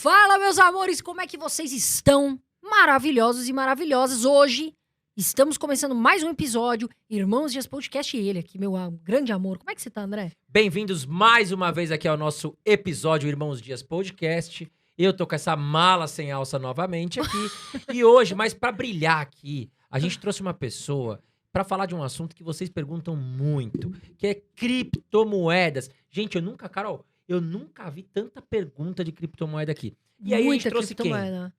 Fala, meus amores, como é que vocês estão? Maravilhosos e maravilhosas. Hoje estamos começando mais um episódio, Irmãos Dias Podcast, e ele aqui, meu grande amor. Como é que você tá, André? Bem-vindos mais uma vez aqui ao nosso episódio Irmãos Dias Podcast. Eu tô com essa mala sem alça novamente aqui. E hoje, mas pra brilhar aqui, a gente trouxe uma pessoa pra falar de um assunto que vocês perguntam muito, que é criptomoedas. Gente, Carol, eu nunca vi tanta pergunta de criptomoeda aqui. E aí a gente trouxe quem?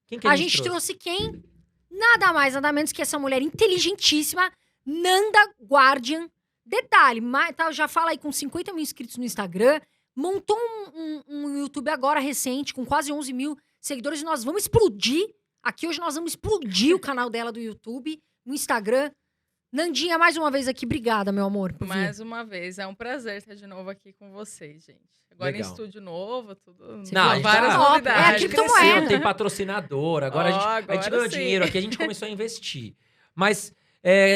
Quem que a gente trouxe quem? Nada mais, nada menos que essa mulher inteligentíssima, Nanda Guardian. Detalhe, já fala aí com 50 mil inscritos no Instagram, montou um YouTube agora recente, com quase 11 mil seguidores, e nós vamos explodir. Aqui hoje nós vamos explodir o canal dela do YouTube, no Instagram. Nandinha, mais uma vez aqui, obrigada, meu amor. Mais uma vez, é um prazer estar de novo aqui com vocês, gente. Agora Legal. em estúdio novo, tudo. Não, várias novidades. É a criptomoeda. Tem patrocinador, agora a gente ganhou dinheiro aqui, a gente começou a investir. Mas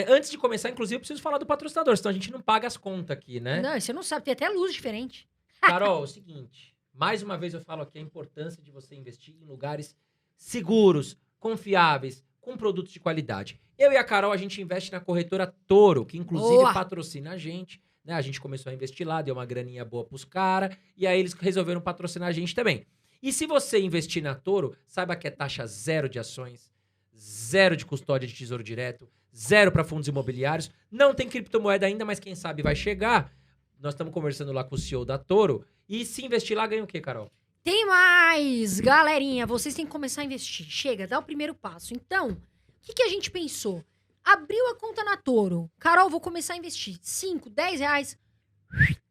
antes de começar, inclusive, eu preciso falar do patrocinador, senão a gente não paga as contas aqui, né? Não, você não sabe, tem até luz diferente. Carol, é o seguinte, mais uma vez eu falo aqui a importância de você investir em lugares seguros, confiáveis, com produtos de qualidade. Eu e a Carol, a gente investe na corretora Toro, que inclusive patrocina a gente, né? A gente começou a investir lá, deu uma graninha boa pros caras, e aí eles resolveram patrocinar a gente também. E se você investir na Toro, saiba que é taxa zero de ações, zero de custódia de tesouro direto, zero para fundos imobiliários, não tem criptomoeda ainda, mas quem sabe vai chegar. Nós estamos conversando lá com o CEO da Toro, e se investir lá, ganha o quê, Carol? Tem mais! Galerinha, vocês têm que começar a investir. Chega, dá o primeiro passo. Então, o que a gente pensou? Abriu a conta na Toro. Carol, vou começar a investir. 5, 10 reais.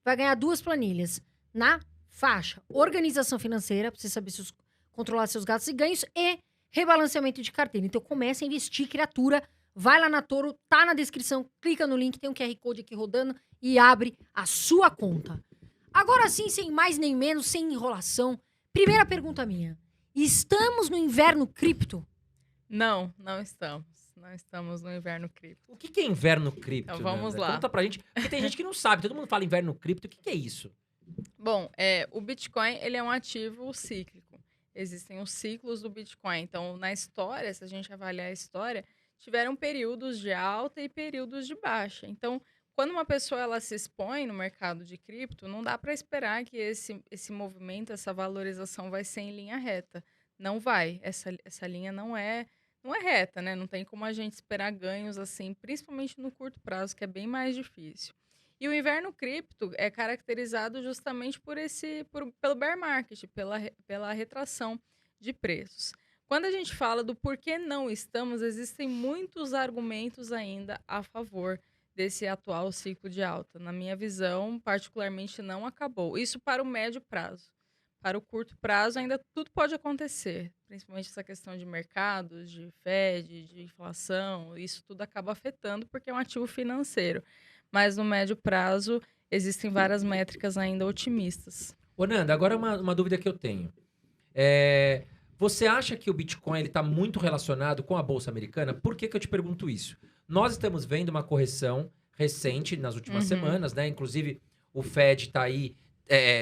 Vai ganhar 2 planilhas. Na faixa organização financeira, pra você saber controlar seus gastos e ganhos. E rebalanceamento de carteira. Então, comece a investir, criatura. Vai lá na Toro, tá na descrição. Clica no link, tem um QR Code aqui rodando. E abre a sua conta. Agora sim, sem mais nem menos, sem enrolação. Primeira pergunta minha. Estamos no inverno cripto? Não estamos. Não estamos no inverno cripto. O que é inverno cripto? Então vamos lá. Conta pra gente, porque tem gente que não sabe. Todo mundo fala inverno cripto, o que é isso? Bom, o Bitcoin, ele é um ativo cíclico. Existem os ciclos do Bitcoin. Então, na história, se a gente avaliar a história, tiveram períodos de alta e períodos de baixa. Então, quando uma pessoa ela se expõe no mercado de cripto, não dá para esperar que esse movimento, essa valorização vai ser em linha reta. Não vai. Essa linha não é reta, né? Não tem como a gente esperar ganhos assim, principalmente no curto prazo, que é bem mais difícil. E o inverno cripto é caracterizado justamente pelo bear market, pela retração de preços. Quando a gente fala do porquê não estamos, existem muitos argumentos ainda a favor desse atual ciclo de alta. Na minha visão, particularmente, não acabou. Isso para o médio prazo. Para o curto prazo, ainda tudo pode acontecer, principalmente essa questão de mercados, de Fed, de inflação, isso tudo acaba afetando porque é um ativo financeiro. Mas no médio prazo, existem várias métricas ainda otimistas. Ô, Nanda, agora uma dúvida que eu tenho. Você acha que o Bitcoin está muito relacionado com a Bolsa Americana? Por que eu te pergunto isso? Nós estamos vendo uma correção recente nas últimas semanas, né? Inclusive, o Fed está aí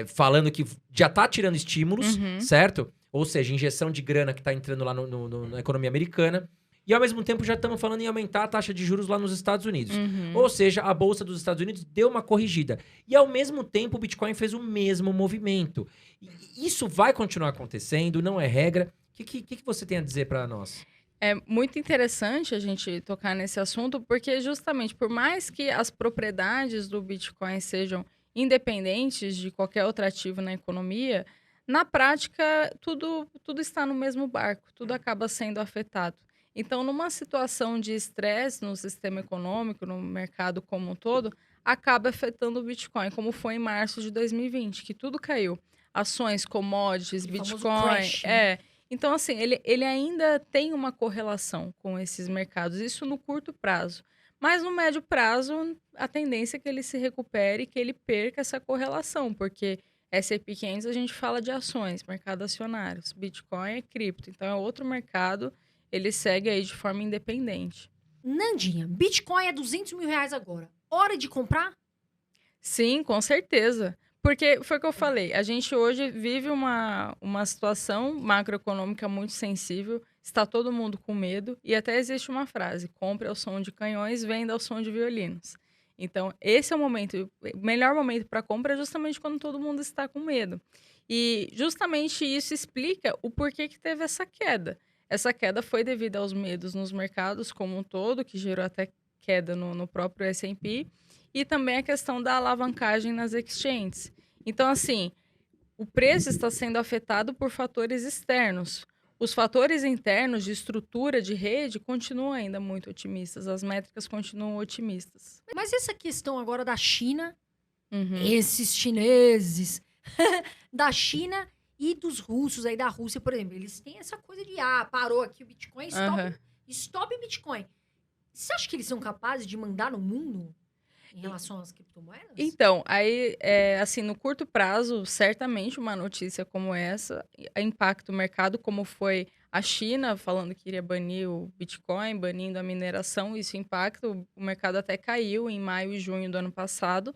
falando que já está tirando estímulos, certo? Ou seja, injeção de grana que está entrando lá na economia americana. E, ao mesmo tempo, já estamos falando em aumentar a taxa de juros lá nos Estados Unidos. Ou seja, a Bolsa dos Estados Unidos deu uma corrigida. E, ao mesmo tempo, o Bitcoin fez o mesmo movimento. E isso vai continuar acontecendo, não é regra. O que você tem a dizer para nós? É muito interessante a gente tocar nesse assunto, porque justamente por mais que as propriedades do Bitcoin sejam independentes de qualquer outro ativo na economia, na prática tudo está no mesmo barco, tudo acaba sendo afetado. Então, numa situação de estresse no sistema econômico, no mercado como um todo, acaba afetando o Bitcoin, como foi em março de 2020, que tudo caiu. Ações, commodities, Bitcoin, crash, né? Então, assim, ele ainda tem uma correlação com esses mercados, isso no curto prazo. Mas no médio prazo, a tendência é que ele se recupere e que ele perca essa correlação, porque S&P 500 a gente fala de ações, mercado acionários, Bitcoin é cripto, então é outro mercado, ele segue aí de forma independente. Nandinha, Bitcoin é 200 mil reais agora. Hora de comprar? Sim, com certeza. Porque foi o que eu falei, a gente hoje vive uma situação macroeconômica muito sensível, está todo mundo com medo, e até existe uma frase: compre ao som de canhões, venda ao som de violinos. Então, esse é o momento, o melhor momento para compra é justamente quando todo mundo está com medo. E justamente isso explica o porquê que teve essa queda. Essa queda foi devido aos medos nos mercados como um todo, que gerou até queda no próprio S&P, e também a questão da alavancagem nas exchanges. Então, assim, o preço está sendo afetado por fatores externos. Os fatores internos de estrutura de rede continuam ainda muito otimistas, as métricas continuam otimistas. Mas essa questão agora da China, Uhum. esses chineses, da China e dos russos aí da Rússia, por exemplo, eles têm essa coisa de, parou aqui o Bitcoin, Aham. stop o Bitcoin. Você acha que eles são capazes de mandar no mundo em relação às criptomoedas? Então, aí, assim, no curto prazo, certamente uma notícia como essa impacta o mercado, como foi a China falando que iria banir o Bitcoin, banindo a mineração, isso impacta, o mercado até caiu em maio e junho do ano passado,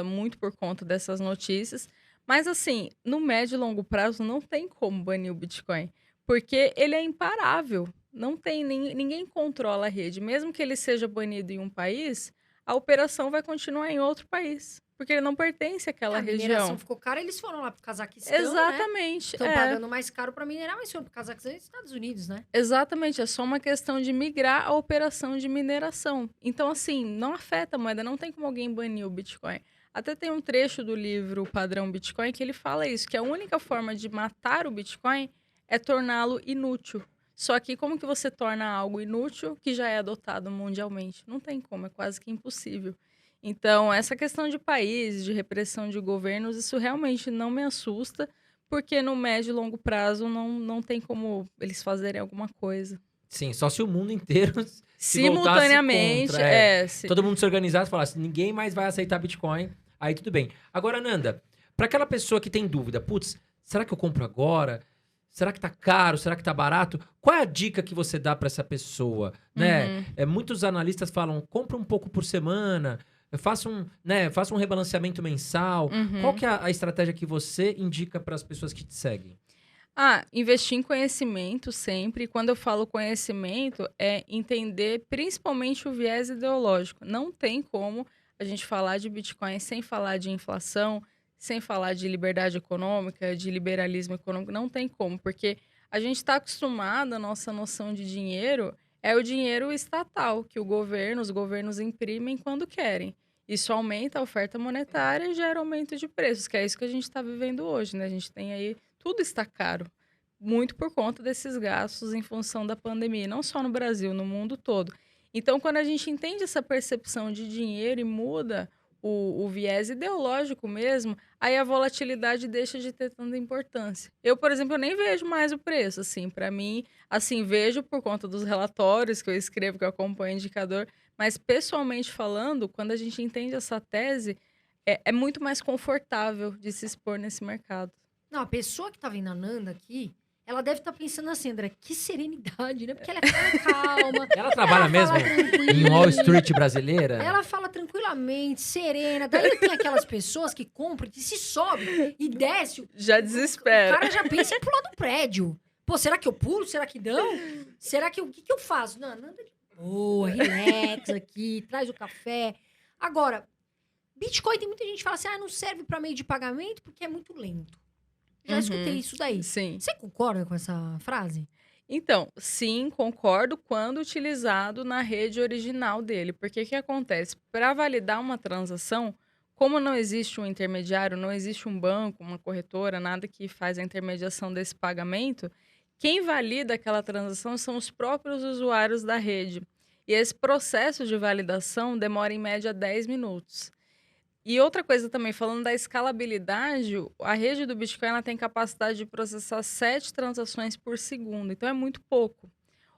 muito por conta dessas notícias. Mas, assim, no médio e longo prazo, não tem como banir o Bitcoin, porque ele é imparável. Não tem, ninguém controla a rede. Mesmo que ele seja banido em um país, a operação vai continuar em outro país, porque ele não pertence àquela A mineração região. ficou cara, eles foram lá pro Cazaquistão, né? Exatamente. Estão pagando mais caro para minerar, mas foram pro Cazaquistão e Estados Unidos, né? Exatamente, é só uma questão de migrar a operação de mineração. Então, assim, não afeta a moeda, não tem como alguém banir o Bitcoin. Até tem um trecho do livro Padrão Bitcoin que ele fala isso, que a única forma de matar o Bitcoin é torná-lo inútil. Só que como que você torna algo inútil que já é adotado mundialmente? Não tem como, é quase que impossível. Então, essa questão de países, de repressão de governos, isso realmente não me assusta, porque no médio e longo prazo não tem como eles fazerem alguma coisa. Sim, só se o mundo inteiro se voltasse Simultaneamente, contra. Todo mundo se organizasse e falasse, ninguém mais vai aceitar Bitcoin, aí tudo bem. Agora, Nanda, para aquela pessoa que tem dúvida, putz, será que eu compro agora? Será que tá caro? Será que tá barato? Qual é a dica que você dá para essa pessoa, né? Muitos analistas falam, compra um pouco por semana, faça um rebalanceamento mensal. Qual que é a estratégia que você indica para as pessoas que te seguem? Investir em conhecimento sempre. Quando eu falo conhecimento, é entender principalmente o viés ideológico. Não tem como a gente falar de Bitcoin sem falar de inflação, sem falar de liberdade econômica, de liberalismo econômico. Não tem como, porque a gente está acostumado, a nossa noção de dinheiro é o dinheiro estatal, que os governos imprimem quando querem. Isso aumenta a oferta monetária e gera aumento de preços, que é isso que a gente está vivendo hoje, né? A gente tem aí tudo está caro, muito por conta desses gastos em função da pandemia, não só no Brasil, no mundo todo. Então, quando a gente entende essa percepção de dinheiro e muda o viés ideológico mesmo, aí a volatilidade deixa de ter tanta importância. Eu, por exemplo, eu nem vejo mais o preço, assim, para mim, assim, vejo por conta dos relatórios que eu escrevo, que eu acompanho o indicador, mas pessoalmente falando, quando a gente entende essa tese, é muito mais confortável de se expor nesse mercado. Não, a pessoa que tá vendo a Nanda aqui, ela deve estar pensando assim, André, que serenidade, né? Porque ela é calma. Ela trabalha mesmo em Wall Street brasileira? Ela fala tranquilamente, serena. Daí tem aquelas pessoas que compram, que se sobe e desce. Já O desespera. cara já pensa em pular do prédio. Pô, será que eu pulo? Será que não? Será que o que eu faço? Não, Nanda de boa, relax aqui, traz o café. Agora, Bitcoin tem muita gente que fala assim, não serve para meio de pagamento porque é muito lento. Já escutei isso daí. Sim. Você concorda com essa frase? Então, sim, concordo quando utilizado na rede original dele. Porque o que acontece? Para validar uma transação, como não existe um intermediário, não existe um banco, uma corretora, nada que faz a intermediação desse pagamento, quem valida aquela transação são os próprios usuários da rede. E esse processo de validação demora em média 10 minutos. E outra coisa também, falando da escalabilidade, a rede do Bitcoin ela tem capacidade de processar 7 transações por segundo, então é muito pouco.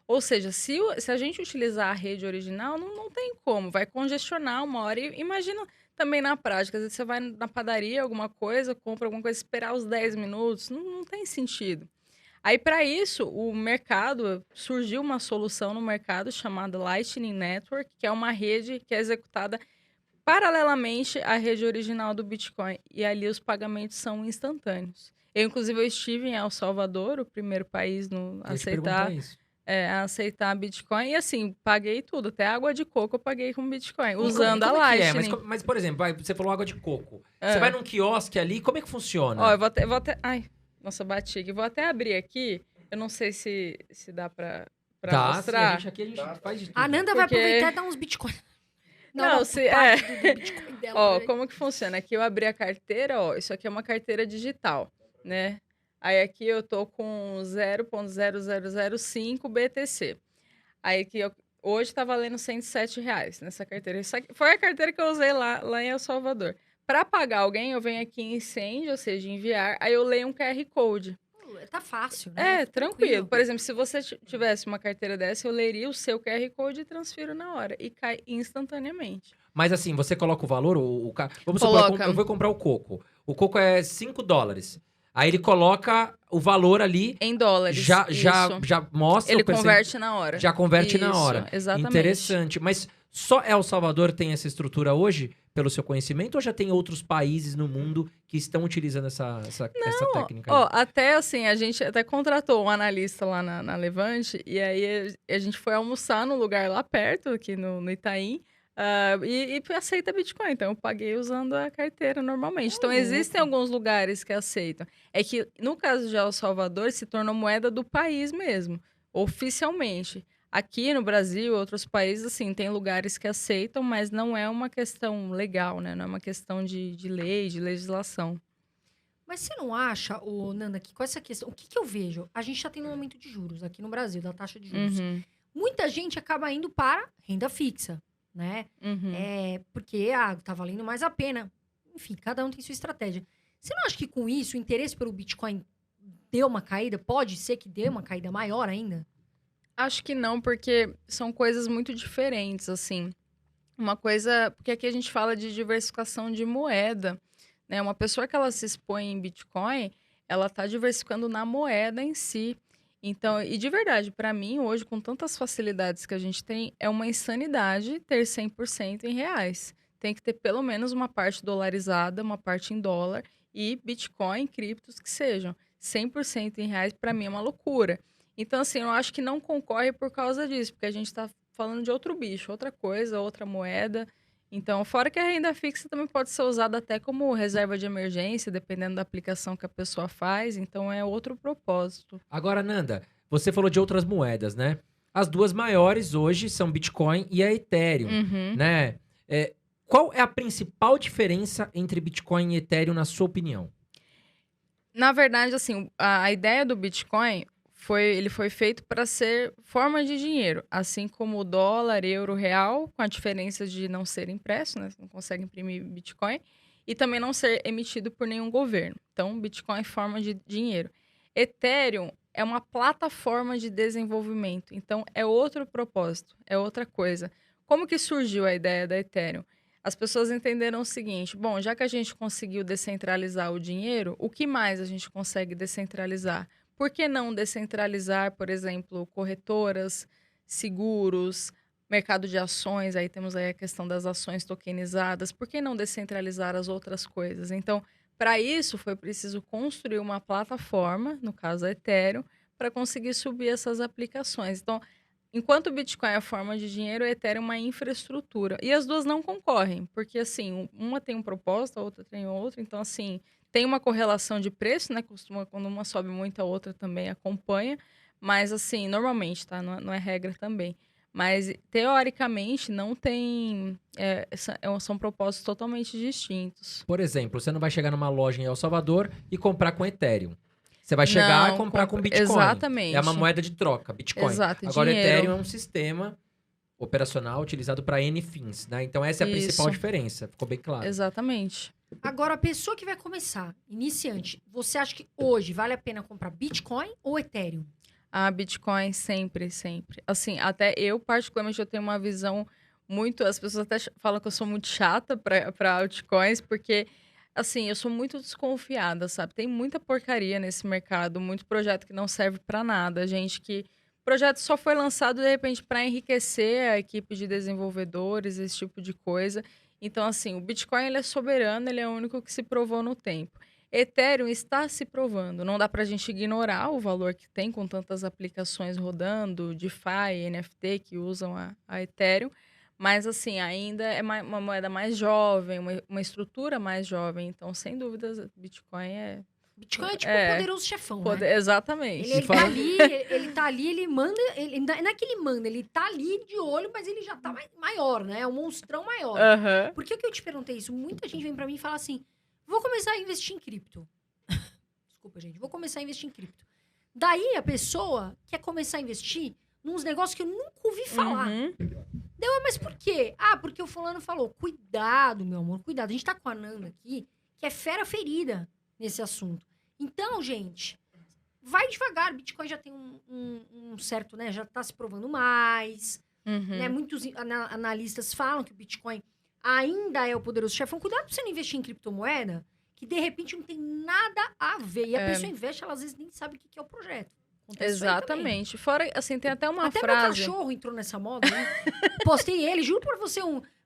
Ou seja, se a gente utilizar a rede original, não tem como, vai congestionar uma hora. E imagina também na prática, às vezes você vai na padaria, alguma coisa, compra alguma coisa, esperar os 10 minutos, não tem sentido. Aí, para isso, surgiu uma solução no mercado chamada Lightning Network, que é uma rede que é executada paralelamente à rede original do Bitcoin. E ali os pagamentos são instantâneos. Inclusive, eu estive em El Salvador, o primeiro país a Eu ia te perguntar isso. aceitar Bitcoin. E assim, paguei tudo. Até água de coco eu paguei com Bitcoin, E usando a como é que é? Lightning. Mas, por exemplo, você falou água de coco. É. Você vai num quiosque ali, como é que funciona? Ó, eu vou até... Ai, nossa, bati aqui. Vou até abrir aqui. Eu não sei se dá pra Tá, sim, mostrar. a gente faz de tudo. A Nanda vai Porque- aproveitar e dar uns bitcoins. Não, uma se- parte do Bitcoin dela. Ó, pra ele. como que funciona? Aqui eu abri a carteira, ó, isso aqui é uma carteira digital, né? Aí aqui eu tô com 0,0005 BTC. Aí aqui hoje tá valendo R$ 107 nessa carteira. Isso aqui foi a carteira que eu usei lá em El Salvador. Para pagar alguém, eu venho aqui em Send, ou seja, enviar, aí eu leio um QR Code. Tá fácil, né? É, tranquilo. Por exemplo, se você tivesse uma carteira dessa, eu leria o seu QR Code e transfiro na hora. E cai instantaneamente. Mas assim, você coloca o valor, vamos supor, Coloca. eu vou comprar o coco. O coco é $5. Aí ele coloca o valor ali, Em dólares. já isso. mostra Ele o percent- converte na hora. Já converte na Isso, hora. exatamente. Interessante. Mas só El Salvador tem essa estrutura hoje, pelo seu conhecimento, ou já tem outros países no mundo que estão utilizando essa técnica? aí? Ó, até assim, a gente até contratou um analista lá na Levante, e aí a gente foi almoçar num lugar lá perto, aqui no Itaim, e aceita Bitcoin. Então, eu paguei usando a carteira normalmente. Então, existem alguns lugares que aceitam. É que, no caso de El Salvador, se tornou moeda do país mesmo, oficialmente. Aqui no Brasil, outros países, assim, tem lugares que aceitam, mas não é uma questão legal, né? Não é uma questão de lei, de legislação. Mas você não acha, Nanda, que com essa questão... O que eu vejo? A gente já tem um aumento de juros aqui no Brasil, da taxa de juros. Uhum, Muita gente acaba indo para renda fixa, né? uhum. Porque tá valendo mais a pena. Enfim, cada um tem sua estratégia. Você não acha que com isso o interesse pelo Bitcoin deu uma caída? Pode ser que dê uma caída maior ainda? Acho que não, porque são coisas muito diferentes, assim. Uma coisa... Porque aqui a gente fala de diversificação de moeda, né? Uma pessoa que ela se expõe em Bitcoin, ela tá diversificando na moeda em si. Então, e de verdade, para mim, hoje, com tantas facilidades que a gente tem, é uma insanidade ter 100% em reais. Tem que ter pelo menos uma parte dolarizada, uma parte em dólar e Bitcoin, criptos que sejam. 100% em reais, para mim, é uma loucura. Então, assim, eu acho que não concorre por causa disso, porque a gente está falando de outro bicho, outra coisa, outra moeda. Então, fora que a renda fixa também pode ser usada até como reserva de emergência, dependendo da aplicação que a pessoa faz. Então, é outro propósito. Agora, Nanda, você falou de outras moedas, né? As duas maiores hoje são Bitcoin e a Ethereum, Uhum. né? Qual é a principal diferença entre Bitcoin e Ethereum, na sua opinião? Na verdade, assim, a ideia do Bitcoin ele foi feito para ser forma de dinheiro, assim como o dólar, euro, real, com a diferença de não ser impresso, né? Você não consegue imprimir Bitcoin, e também não ser emitido por nenhum governo. Então, Bitcoin é forma de dinheiro. Ethereum é uma plataforma de desenvolvimento, então é outro propósito, é outra coisa. Como que surgiu a ideia da Ethereum? As pessoas entenderam o seguinte: bom, já que a gente conseguiu descentralizar o dinheiro, o que mais a gente consegue descentralizar? Por que não descentralizar, por exemplo, corretoras, seguros, mercado de ações? Aí temos aí a questão das ações tokenizadas. Por que não descentralizar as outras coisas? Então, para isso, foi preciso construir uma plataforma, no caso a Ethereum, para conseguir subir essas aplicações. Então, enquanto o Bitcoin é a forma de dinheiro, o Ethereum é uma infraestrutura. E as duas não concorrem, porque, assim, uma tem um propósito, a outra tem outro. Então, assim, tem uma correlação de preço, né? Quando uma sobe muito, a outra também acompanha. Mas, assim, normalmente, tá? Não é regra também. Mas, teoricamente, não tem... são propósitos totalmente distintos. Por exemplo, você não vai chegar numa loja em El Salvador e comprar com Ethereum. Você vai chegar Não, e comprar com Bitcoin. Exatamente. É uma moeda de troca, Bitcoin. Exato, Agora, dinheiro. Ethereum é um sistema operacional utilizado para N fins, né? Então, essa é a principal Isso. diferença. Ficou bem claro. Exatamente. Agora, a pessoa que vai começar, iniciante, você acha que hoje vale a pena comprar Bitcoin ou Ethereum? Ah, Bitcoin sempre, sempre. Assim, até eu, particularmente, eu tenho uma visão muito... As pessoas até falam que eu sou muito chata para altcoins, porque, assim, eu sou muito desconfiada, sabe? Tem muita porcaria nesse mercado, muito projeto que não serve para nada. Gente que... Projeto só foi lançado, de repente, para enriquecer a equipe de desenvolvedores, esse tipo de coisa. Então, assim, o Bitcoin ele é soberano, ele é o único que se provou no tempo. Ethereum está se provando. Não dá para a gente ignorar o valor que tem com tantas aplicações rodando, DeFi, NFT, que usam a Ethereum. Mas, assim, ainda é uma moeda mais jovem, uma estrutura mais jovem. Então, sem dúvidas, Bitcoin é... Bitcoin é tipo o poderoso chefão, né? Exatamente. Ele tá ali, ele manda... Não é que ele manda, ele tá ali de olho, mas ele já tá maior, né? É um monstrão maior. Aham. Por que eu te perguntei isso? Muita gente vem pra mim e fala assim, vou começar a investir em cripto. Desculpa, gente. Vou começar a investir em cripto. Daí a pessoa quer começar a investir nos negócios que eu nunca ouvi falar. Uhum. Mas por quê? Ah, porque o fulano falou. Cuidado, meu amor, cuidado. A gente tá com a Nanda aqui, que é fera ferida nesse assunto. Então, gente, vai devagar. Bitcoin já tem um certo, né? Já tá se provando mais. Uhum. Né? Muitos analistas falam que o Bitcoin ainda é o poderoso chefão. Cuidado pra você não investir em criptomoeda, que de repente não tem nada a ver. E a pessoa investe, ela às vezes nem sabe o que é o projeto. Acontece isso aí também. Exatamente. Fora, assim, tem até uma Até frase... meu cachorro entrou nessa moda, né? Postei ele, juro pra você,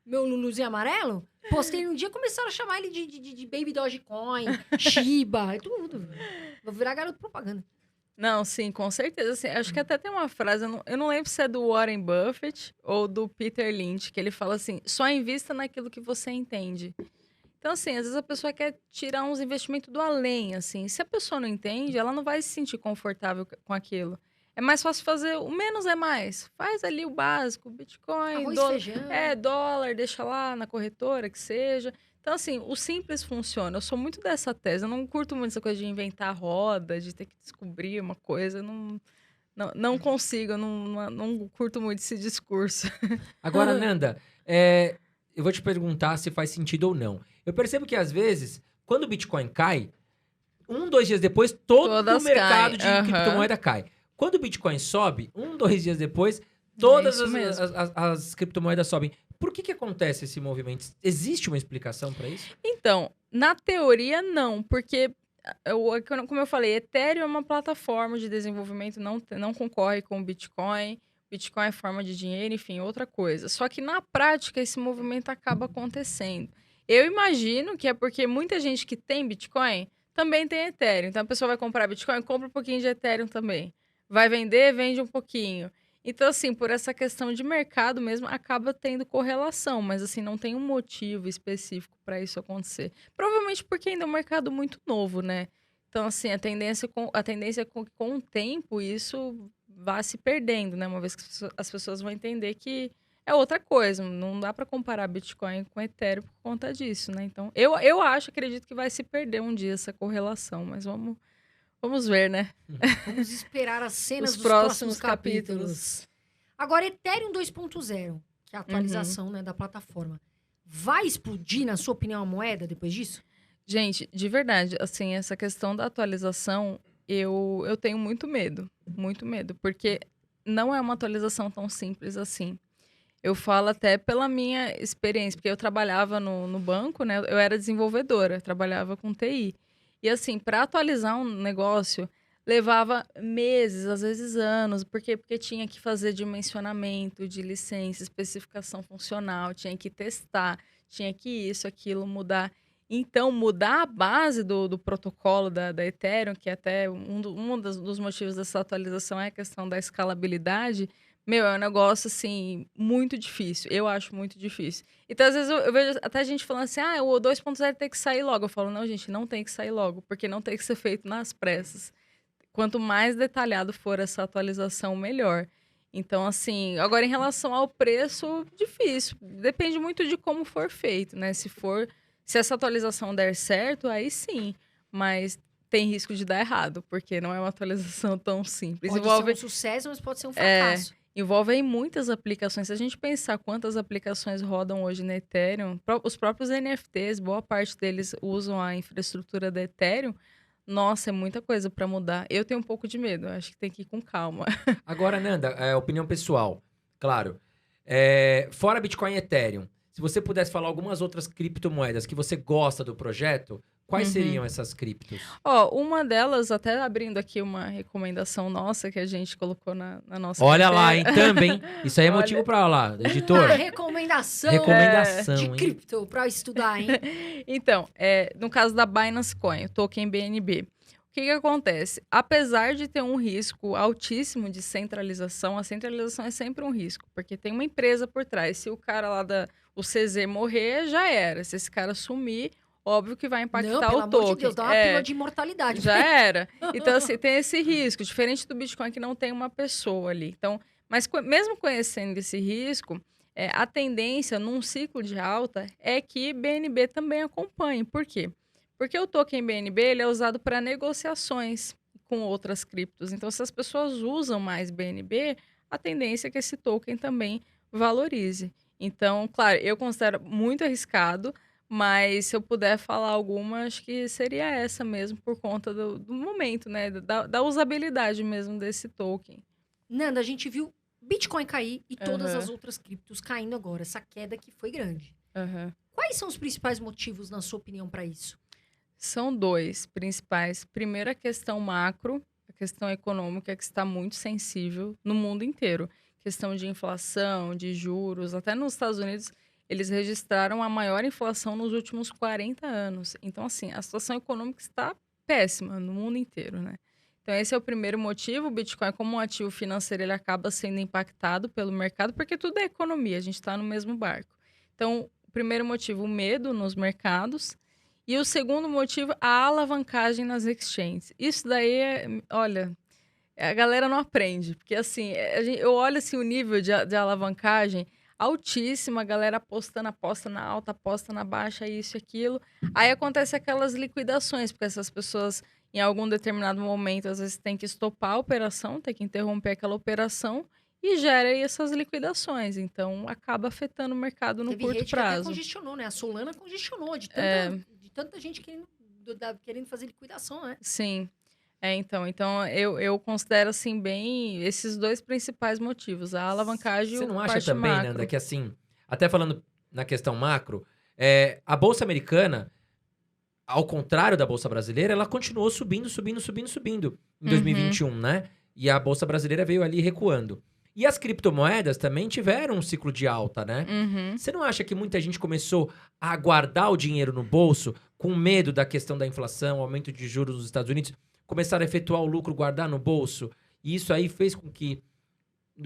meu Luluzinho amarelo. Postei um dia, começaram a chamar ele de Baby Dogecoin, Shiba, e tudo. Vou virar garoto propaganda. Não, sim, com certeza. Assim, acho que até tem uma frase, eu não lembro se é do Warren Buffett ou do Peter Lynch, que ele fala assim, só invista naquilo que você entende. Então, assim, às vezes a pessoa quer tirar uns investimentos do além, assim. Se a pessoa não entende, ela não vai se sentir confortável com aquilo. É mais fácil fazer o menos é mais. Faz ali o básico, Bitcoin, Arroz, feijão. dólar, deixa lá na corretora, que seja. Então, assim, o simples funciona. Eu sou muito dessa tese. Eu não curto muito essa coisa de inventar roda, de ter que descobrir uma coisa. Não consigo, eu não curto muito esse discurso. Agora, Nanda, eu vou te perguntar se faz sentido ou não. Eu percebo que, às vezes, quando o Bitcoin cai, 2 dias depois, todo o mercado de criptomoeda cai. Quando o Bitcoin sobe, 2 dias depois, todas as criptomoedas sobem. Por que acontece esse movimento? Existe uma explicação para isso? Então, na teoria, não. Porque, como eu falei, Ethereum é uma plataforma de desenvolvimento, não concorre com o Bitcoin. Bitcoin é forma de dinheiro, enfim, outra coisa. Só que, na prática, esse movimento acaba acontecendo. Eu imagino que é porque muita gente que tem Bitcoin também tem Ethereum. Então, a pessoa vai comprar Bitcoin, compra um pouquinho de Ethereum também. Vai vender, vende um pouquinho. Então, assim, por essa questão de mercado mesmo, acaba tendo correlação. Mas, assim, não tem um motivo específico para isso acontecer. Provavelmente porque ainda é um mercado muito novo, né? Então, assim, a tendência é com o tempo isso vá se perdendo, né? Uma vez que as pessoas vão entender que é outra coisa. Não dá para comparar Bitcoin com Ethereum por conta disso, né? Então, eu acredito que vai se perder um dia essa correlação. Mas vamos ver, né? Vamos esperar as cenas Os dos próximos capítulos. Agora, Ethereum 2.0, que é a atualização, né, da plataforma. Vai explodir, na sua opinião, a moeda depois disso? Gente, de verdade, assim, essa questão da atualização, eu tenho muito medo, porque não é uma atualização tão simples assim. Eu falo até pela minha experiência, porque eu trabalhava no banco, né? Eu era desenvolvedora, trabalhava com TI. E assim, para atualizar um negócio, levava meses, às vezes anos. Por quê? Porque tinha que fazer dimensionamento de licença, especificação funcional, tinha que testar, tinha que isso, aquilo, mudar. Então, mudar a base do protocolo da Ethereum, que até um dos motivos dessa atualização é a questão da escalabilidade, é um negócio, assim, muito difícil. Eu acho muito difícil. Então, às vezes, eu vejo até gente falando assim, o 2.0 tem que sair logo. Eu falo, não, gente, não tem que sair logo, porque não tem que ser feito nas pressas. Quanto mais detalhado for essa atualização, melhor. Então, assim, agora em relação ao preço, difícil. Depende muito de como for feito, né? Se essa atualização der certo, aí sim. Mas tem risco de dar errado, porque não é uma atualização tão simples. Pode ser um sucesso, mas pode ser um fracasso. Envolve aí muitas aplicações. Se a gente pensar quantas aplicações rodam hoje na Ethereum, os próprios NFTs, boa parte deles usam a infraestrutura da Ethereum. Nossa, é muita coisa para mudar. Eu tenho um pouco de medo, acho que tem que ir com calma. Agora, Nanda, opinião pessoal, claro. Fora Bitcoin e Ethereum, se você pudesse falar algumas outras criptomoedas que você gosta do projeto, Quais seriam essas criptos? Ó, uma delas, até abrindo aqui uma recomendação nossa que a gente colocou na nossa Olha lá, hein? carteira. Também. Isso aí é Olha. motivo pra lá, editor. Uma recomendação Recomendação, de hein? cripto pra estudar, hein? Então, no caso da Binance Coin, o token BNB, o que acontece? Apesar de ter um risco altíssimo de centralização, a centralização é sempre um risco, porque tem uma empresa por trás. Se o cara lá o CZ morrer, já era. Se esse cara sumir, óbvio que vai impactar Não, pelo o amor token. de Deus, dá uma pílula de imortalidade. Já era. Então, assim, tem esse risco, diferente do Bitcoin que não tem uma pessoa ali. Então, mas mesmo conhecendo esse risco, a tendência num ciclo de alta é que BNB também acompanhe. Por quê? Porque o token BNB ele é usado para negociações com outras criptos. Então, se as pessoas usam mais BNB, a tendência é que esse token também valorize. Então, claro, eu considero muito arriscado, mas se eu puder falar alguma, acho que seria essa mesmo, por conta do momento, né? Da usabilidade mesmo desse token. Nanda, a gente viu Bitcoin cair e todas Aham. as outras criptos caindo agora. Essa queda que foi grande. Aham. Quais são os principais motivos, na sua opinião, para isso? São dois principais. Primeiro, a questão macro, a questão econômica, que está muito sensível no mundo inteiro. Questão de inflação, de juros. Até nos Estados Unidos, eles registraram a maior inflação nos últimos 40 anos. Então, assim, a situação econômica está péssima no mundo inteiro, né? Então, esse é o primeiro motivo. O Bitcoin, como um ativo financeiro, ele acaba sendo impactado pelo mercado, porque tudo é economia, a gente está no mesmo barco. Então, o primeiro motivo, o medo nos mercados. E o segundo motivo, a alavancagem nas exchanges. Isso daí, olha, a galera não aprende. Porque, assim, eu olho assim, o nível de alavancagem altíssima, a galera apostando, aposta na alta, aposta na baixa, isso e aquilo. Aí acontece aquelas liquidações, porque essas pessoas, em algum determinado momento, às vezes tem que estopar a operação, tem que interromper aquela operação e gera aí essas liquidações. Então, acaba afetando o mercado no Teve curto rede que até prazo. congestionou, né? A Solana congestionou de tanta gente querendo fazer liquidação, né? Sim. Então eu considero, assim, bem esses dois principais motivos, a alavancagem e Você o não acha parte também, macro. Nanda, que assim, até falando na questão macro, a Bolsa Americana, ao contrário da Bolsa Brasileira, ela continuou subindo em 2021, né? E a Bolsa Brasileira veio ali recuando. E as criptomoedas também tiveram um ciclo de alta, né? Uhum. Você não acha que muita gente começou a guardar o dinheiro no bolso com medo da questão da inflação, aumento de juros nos Estados Unidos, começaram a efetuar o lucro, guardar no bolso? E isso aí fez com que...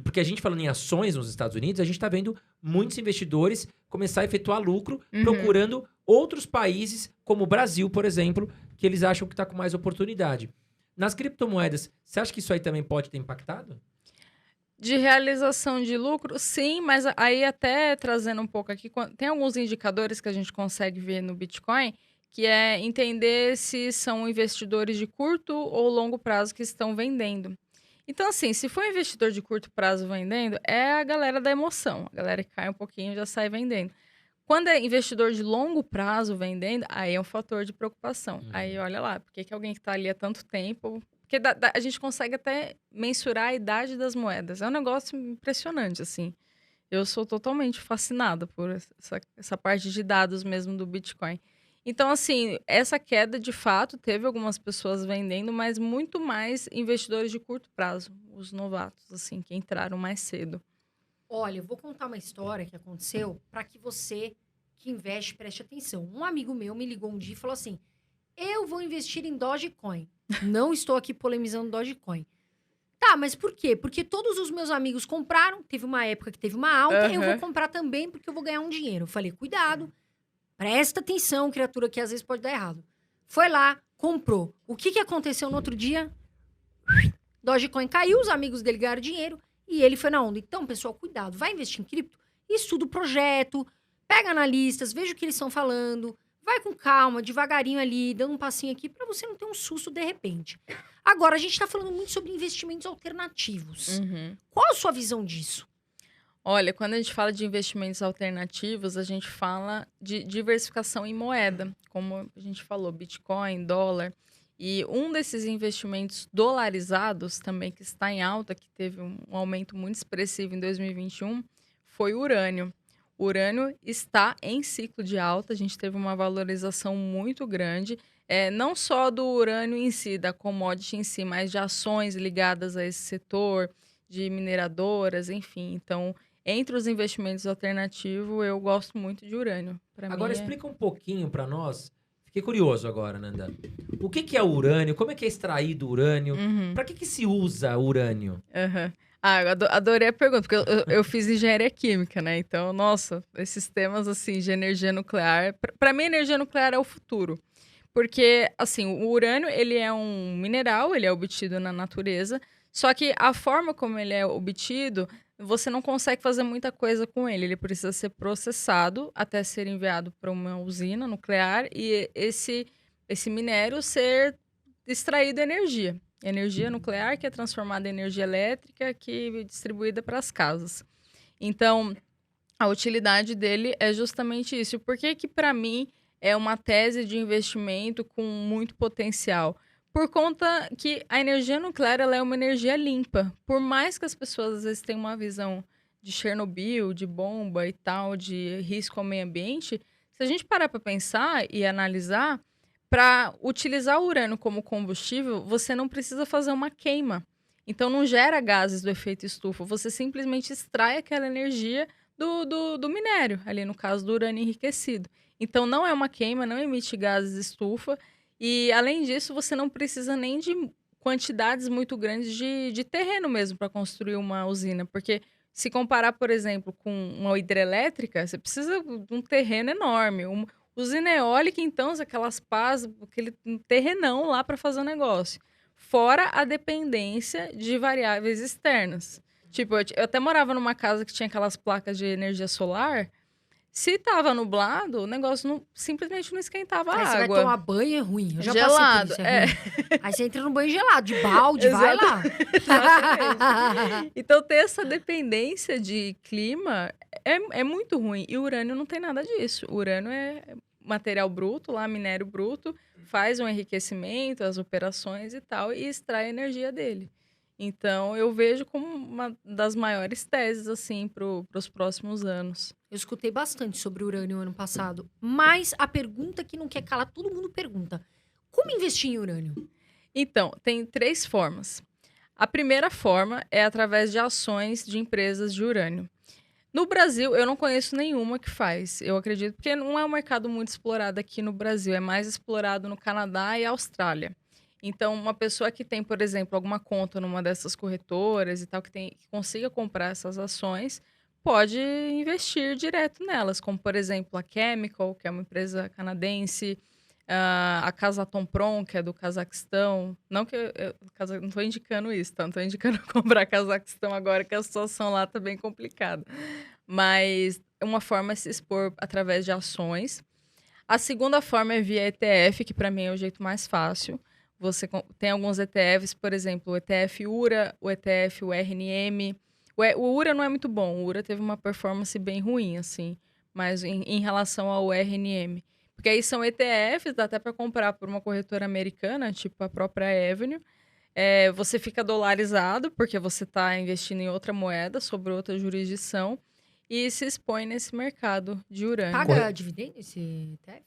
Porque a gente falando em ações nos Estados Unidos, a gente está vendo muitos investidores começar a efetuar lucro procurando outros países, como o Brasil, por exemplo, que eles acham que está com mais oportunidade. Nas criptomoedas, você acha que isso aí também pode ter impactado? De realização de lucro, sim, mas aí até trazendo um pouco aqui, tem alguns indicadores que a gente consegue ver no Bitcoin, que é entender se são investidores de curto ou longo prazo que estão vendendo. Então, assim, se for investidor de curto prazo vendendo, é a galera da emoção. A galera que cai um pouquinho já sai vendendo. Quando é investidor de longo prazo vendendo, aí é um fator de preocupação. Aí, olha lá, por que alguém que está ali há tanto tempo... Porque a gente consegue até mensurar a idade das moedas. É um negócio impressionante, assim. Eu sou totalmente fascinada por essa parte de dados mesmo do Bitcoin. Então, assim, essa queda, de fato, teve algumas pessoas vendendo, mas muito mais investidores de curto prazo. Os novatos, assim, que entraram mais cedo. Olha, eu vou contar uma história que aconteceu para que você que investe preste atenção. Um amigo meu me ligou um dia e falou assim: eu vou investir em Dogecoin. Não estou aqui polemizando Dogecoin. Tá, mas por quê? Porque todos os meus amigos compraram, teve uma época que teve uma alta, eu vou comprar também porque eu vou ganhar um dinheiro. Eu falei, cuidado, presta atenção, criatura, que às vezes pode dar errado. Foi lá, comprou. O que aconteceu no outro dia? Dogecoin caiu, os amigos dele ganharam dinheiro e ele foi na onda. Então, pessoal, cuidado, vai investir em cripto, estuda o projeto, pega analistas, veja o que eles estão falando, vai com calma, devagarinho ali, dando um passinho aqui, para você não ter um susto de repente. Agora, a gente está falando muito sobre investimentos alternativos. Qual a sua visão disso? Olha, quando a gente fala de investimentos alternativos, a gente fala de diversificação em moeda, como a gente falou, Bitcoin, dólar. E um desses investimentos dolarizados também, que está em alta, que teve um aumento muito expressivo em 2021, foi o urânio. O urânio está em ciclo de alta, a gente teve uma valorização muito grande. não só do urânio em si, da commodity em si, mas de ações ligadas a esse setor, de mineradoras, enfim. Então, entre os investimentos alternativos, eu gosto muito de urânio. Pra Agora mim explica um pouquinho pra nós. Fiquei curioso agora, Nanda. O que é urânio? Como é que é extraído urânio? Uhum. Pra que se usa urânio? Aham. Ah, eu adorei a pergunta, porque eu fiz engenharia química, né? Então, nossa, esses temas, assim, de energia nuclear... Pra mim, energia nuclear é o futuro. Porque, assim, o urânio, ele é um mineral, ele é obtido na natureza, só que a forma como ele é obtido, você não consegue fazer muita coisa com ele. Ele precisa ser processado até ser enviado para uma usina nuclear e esse minério ser extraído energia. Energia nuclear que é transformada em energia elétrica que é distribuída para as casas. Então, a utilidade dele é justamente isso. Por que que, para mim, é uma tese de investimento com muito potencial? Por conta que a energia nuclear ela é uma energia limpa. Por mais que as pessoas, às vezes, tenham uma visão de Chernobyl, de bomba e tal, de risco ao meio ambiente, se a gente parar para pensar e analisar, para utilizar o urânio como combustível, você não precisa fazer uma queima. Então, não gera gases do efeito estufa. Você simplesmente extrai aquela energia do minério, ali no caso do urânio enriquecido. Então, não é uma queima, não emite gases estufa. E, além disso, você não precisa nem de quantidades muito grandes de terreno mesmo para construir uma usina. Porque, se comparar, por exemplo, com uma hidrelétrica, você precisa de um terreno enorme. Usina eólica, então, aquelas pás, aquele terrenão lá para fazer o negócio. Fora a dependência de variáveis externas. Tipo, eu até morava numa casa que tinha aquelas placas de energia solar. Se tava nublado, o negócio simplesmente não esquentava a Aí água. você vai tomar banho, é ruim. Eu já Gelado, passei por isso, é ruim. Aí você entra no banho gelado, de balde, vai lá. Exatamente. Então, ter essa dependência de clima é muito ruim. E o urânio não tem nada disso. O urânio é material bruto, lá, minério bruto, faz um enriquecimento, as operações e tal, e extrai a energia dele. Então, eu vejo como uma das maiores teses, assim, para os próximos anos. Eu escutei bastante sobre urânio ano passado. Mas a pergunta que não quer calar, todo mundo pergunta. Como investir em urânio? Então, tem 3 formas. A primeira forma é através de ações de empresas de urânio. No Brasil, eu não conheço nenhuma que faz. Eu acredito, porque não é um mercado muito explorado aqui no Brasil. É mais explorado no Canadá e Austrália. Então, uma pessoa que tem, por exemplo, alguma conta numa dessas corretoras e tal, que consiga comprar essas ações, pode investir direto nelas, como, por exemplo, a Chemical, que é uma empresa canadense, a Kazatomprom, que é do Cazaquistão. Não que eu não estou indicando isso, tá? Não estou indicando comprar Cazaquistão agora, que a situação lá está bem complicada. Mas uma forma é se expor através de ações. A segunda forma é via ETF, que para mim é o jeito mais fácil. Você tem alguns ETFs, por exemplo, o ETF URA, o ETF URNM. O URA não é muito bom, o URA teve uma performance bem ruim, assim, mas em relação ao URNM. Porque aí são ETFs, dá até para comprar por uma corretora americana, tipo a própria Avenue. Você fica dolarizado, porque você está investindo em outra moeda, sobre outra jurisdição, e se expõe nesse mercado de urânio. Paga dividendo esse ETF?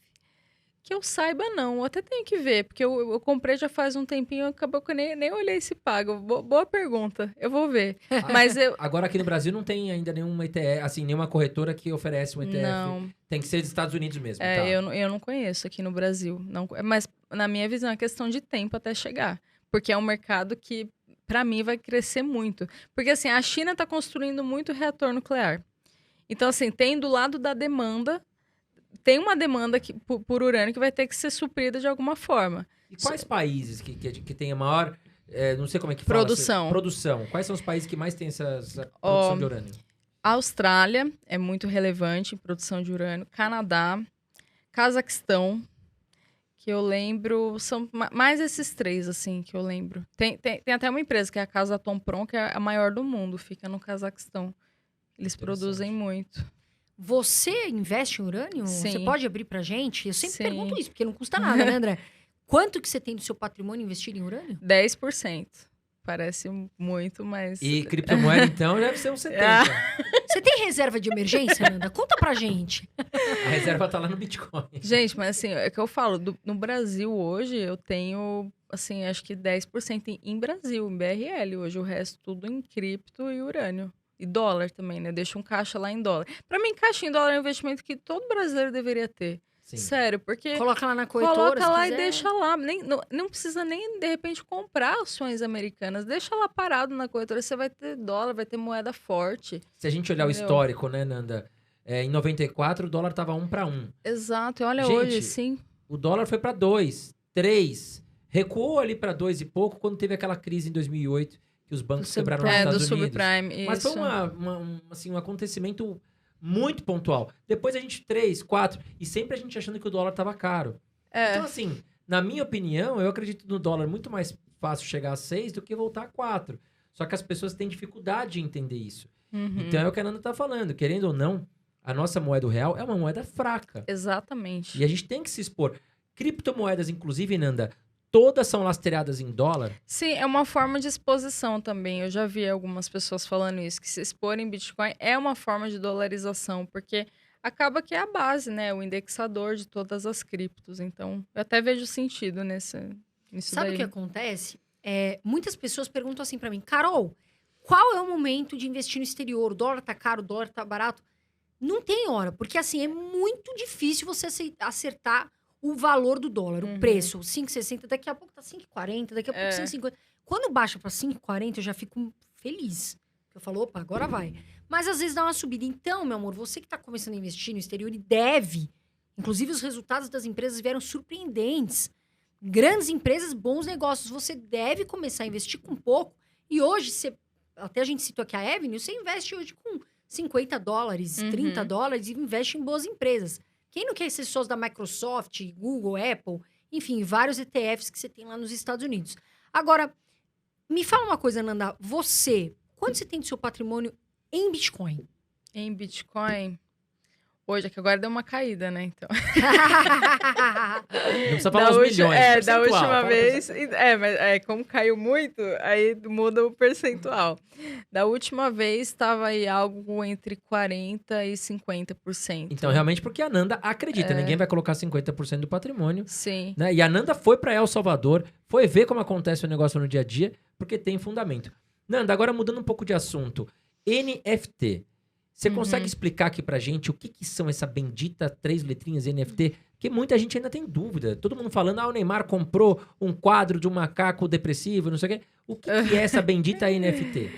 Que eu saiba, não. Eu até tenho que ver, porque eu comprei já faz um tempinho, acabou que eu nem olhei se paga. Boa pergunta, eu vou ver. Mas Agora aqui no Brasil não tem ainda nenhuma ETF, assim, nenhuma corretora que oferece um ETF. Não. Tem que ser dos Estados Unidos mesmo, tá? Eu não conheço aqui no Brasil. Não, mas, na minha visão, é questão de tempo até chegar. Porque é um mercado que, para mim, vai crescer muito. Porque, assim, a China está construindo muito reator nuclear. Então, assim, tem do lado da demanda... Tem uma demanda por urânio que vai ter que ser suprida de alguma forma. E quais países que tem a maior, não sei como é que fala. Produção. Produção. Quais são os países que mais têm essa produção de urânio? A Austrália é muito relevante em produção de urânio. Canadá, Cazaquistão, que eu lembro... São mais esses 3, assim, que eu lembro. Tem até uma empresa, que é a Kazatomprom, que é a maior do mundo. Fica no Cazaquistão. Eles produzem muito. Você investe em urânio? Sim. Você pode abrir pra gente? Eu sempre Sim. pergunto isso, porque não custa nada, né, André? Quanto que você tem do seu patrimônio investido em urânio? 10%. Parece muito, mas... E criptomoeda, então, deve ser uns 70. Você tem reserva de emergência, Nanda? Conta pra gente. A reserva tá lá no Bitcoin. Gente, mas assim, é que eu falo, no Brasil hoje eu tenho, assim, acho que 10% em Brasil, em BRL. Hoje o resto tudo em cripto e urânio. E dólar também, né? Deixa um caixa lá em dólar. Pra mim, caixa em dólar é um investimento que todo brasileiro deveria ter. Sim. Sério, porque... Coloca lá na corretora, Coloca se lá quiser. e deixa lá. Não precisa nem, de repente, comprar ações americanas. Deixa lá parado na corretora. Você vai ter dólar, vai ter moeda forte. Se a gente olhar o Entendeu? histórico, né, Nanda? Em 94, o dólar tava 1 para 1. Exato. E olha Gente, hoje, sim. O dólar foi para 2, 3. Recuou ali para 2 e pouco quando teve aquela crise em 2008 que os bancos quebraram nos É, do Estados Unidos. subprime, Mas foi isso. um acontecimento muito pontual. Depois a gente 3, 4 e sempre a gente achando que o dólar tava caro. É, Então assim, na minha opinião, eu acredito no dólar muito mais fácil chegar a 6 do que voltar a 4. Só que as pessoas têm dificuldade de entender isso. uhum. Então é o que a Nanda tá falando. Querendo ou não, a nossa moeda real é uma moeda fraca. Exatamente. E a gente tem que se expor. Criptomoedas, inclusive, Nanda, todas são lastreadas em dólar. Sim, é uma forma de exposição também. Eu já vi algumas pessoas falando isso, que se expor em Bitcoin é uma forma de dolarização, porque acaba que é a base, né? O indexador de todas as criptos. Então, eu até vejo sentido nisso Sabe o daí. que acontece? Muitas pessoas perguntam assim pra mim, Carol, qual é o momento de investir no exterior? O dólar tá caro, o dólar tá barato? Não tem hora, porque assim, é muito difícil você acertar o valor do dólar, o Uhum. preço. 5,60, daqui a pouco tá 5,40, daqui a pouco 5,50. Quando baixa pra 5,40, eu já fico feliz. Eu falo, opa, agora vai. Mas às vezes dá uma subida. Então, meu amor, você que tá começando a investir no exterior e deve. Inclusive, os resultados das empresas vieram surpreendentes. Grandes empresas, bons negócios. Você deve começar a investir com pouco. E hoje, até a gente citou aqui a Avenue, você investe hoje com $50, Uhum. $30 e investe em boas empresas. Quem não quer ser sócio da Microsoft, Google, Apple, enfim, vários ETFs que você tem lá nos Estados Unidos. Agora, me fala uma coisa, Nanda. Quanto você tem do seu patrimônio em Bitcoin? Em Bitcoin, hoje, é que agora deu uma caída, né? Então. Não precisa falar os milhões. da percentual, última fala vez. Mas como caiu muito, aí muda o percentual. Da última vez estava aí algo entre 40% e 50%. Então, realmente, porque a Nanda acredita. Ninguém vai colocar 50% do patrimônio. Sim. Né? E a Nanda foi para El Salvador, foi ver como acontece o negócio no dia a dia, porque tem fundamento. Nanda, agora mudando um pouco de assunto. NFT. Você consegue explicar aqui pra gente o que são essa bendita 3 letrinhas NFT? Porque muita gente ainda tem dúvida. Todo mundo falando, o Neymar comprou um quadro de um macaco depressivo, não sei o quê. O que é essa bendita NFT?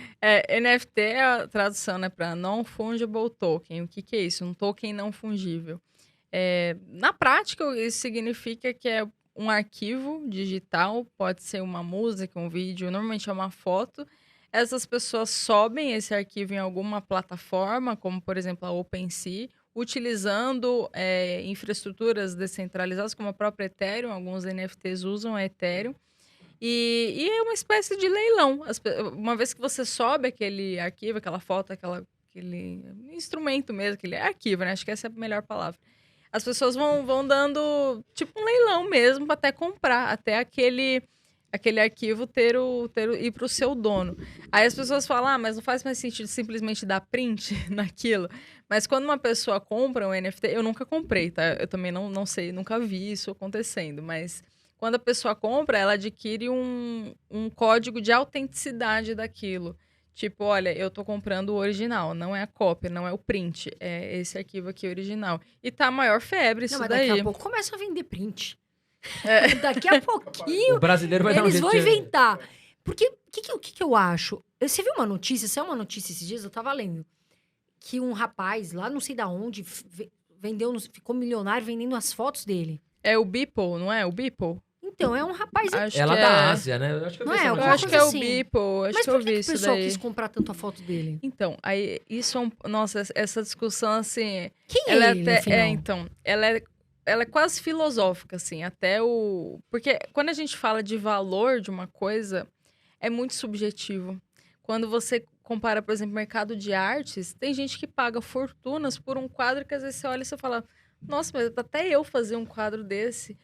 NFT é a tradução, né, para Non-Fungible Token. O que é isso? Um token não fungível. Na prática, isso significa que é um arquivo digital, pode ser uma música, um vídeo, normalmente é uma foto. Essas pessoas sobem esse arquivo em alguma plataforma, como, por exemplo, a OpenSea, utilizando infraestruturas descentralizadas, como a própria Ethereum. Alguns NFTs usam a Ethereum. E é uma espécie de leilão. Uma vez que você sobe aquele arquivo, aquela foto, aquele instrumento mesmo, aquele arquivo, né? Acho que essa é a melhor palavra. As pessoas vão dando tipo um leilão mesmo até comprar, até aquele arquivo ir para o seu dono. Aí as pessoas falam, mas não faz mais sentido simplesmente dar print naquilo. Mas quando uma pessoa compra um NFT, eu nunca comprei, tá? Eu também não sei, nunca vi isso acontecendo, mas quando a pessoa compra, ela adquire um código de autenticidade daquilo. Tipo, olha, eu tô comprando o original, não é a cópia, não é o print, é esse arquivo aqui original. E tá a maior febre isso mas daí. daqui a pouco começa a vender print. Daqui a pouquinho, O brasileiro vai dar um eles jeito vão de- inventar. Porque, o que eu acho? Você viu uma notícia, saiu uma notícia esses dias, eu tava lendo, que um rapaz lá, não sei da onde, ficou milionário vendendo as fotos dele. É o Beeple, não é? O Beeple? Então, é um rapaz... Acho Ela que da Ásia, né? Eu acho que eu vi Não é? essa Eu Alguma notícia. acho que é o coisa assim. Beeple, acho Mas que eu por que vi o isso pessoal daí. quis comprar tanto a foto dele? Então, aí isso é nossa, essa discussão assim, Quem é ela é ele, até afinal? então, ela é quase filosófica assim, porque quando a gente fala de valor de uma coisa, é muito subjetivo. Quando você compara, por exemplo, mercado de artes, tem gente que paga fortunas por um quadro que às vezes você olha e você fala: "Nossa, mas até eu fazer um quadro desse".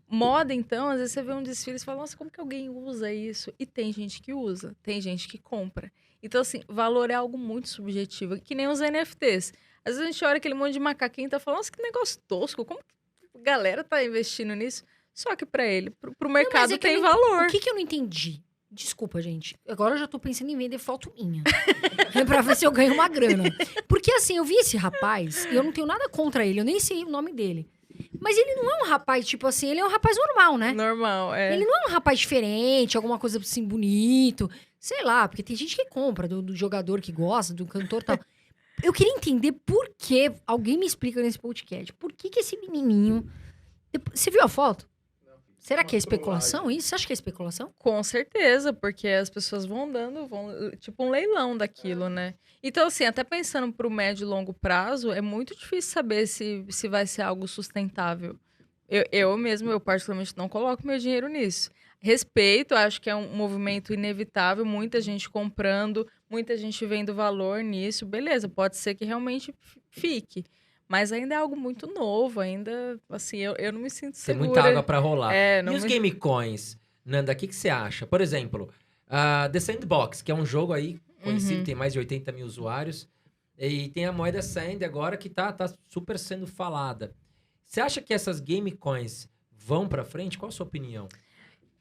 moda, então, às vezes você vê um desfile e fala, nossa, como que alguém usa isso? E tem gente que usa, tem gente que compra. Então, assim, valor é algo muito subjetivo, que nem os NFTs. Às vezes a gente olha aquele monte de macaquinho e tá falando, nossa, que negócio tosco, como que a galera tá investindo nisso? Só que pra ele, pro mercado Mas é que eu tem não- valor. O que eu não entendi? Desculpa, gente. Agora eu já tô pensando em vender foto minha. Pra ver se eu ganho uma grana. Porque assim, eu vi esse rapaz, e eu não tenho nada contra ele, eu nem sei o nome dele. Mas ele não é um rapaz, tipo assim, ele é um rapaz normal, né? Normal, é. Ele não é um rapaz diferente, alguma coisa assim, bonito. Sei lá, porque tem gente que compra, do jogador que gosta, do cantor e tal. Eu queria entender por que, alguém me explica nesse podcast, por que esse menininho... Você viu a foto? Será que é especulação isso? Você acha que é especulação? Com certeza, porque as pessoas vão tipo um leilão daquilo, né? Então, assim, até pensando pro médio e longo prazo, é muito difícil saber se vai ser algo sustentável. Eu particularmente não coloco meu dinheiro nisso. Respeito, acho que é um movimento inevitável, muita gente comprando, muita gente vendo valor nisso, beleza, pode ser que realmente fique. Mas ainda é algo muito novo, ainda, assim, eu não me sinto Tem segura. muita água pra rolar. É, E não os me... game coins, Nanda, o que você acha? Por exemplo, The Sandbox, que é um jogo aí conhecido, tem mais de 80 mil usuários. E tem a moeda Sand agora que tá super sendo falada. Você acha que essas game coins vão pra frente? Qual a sua opinião?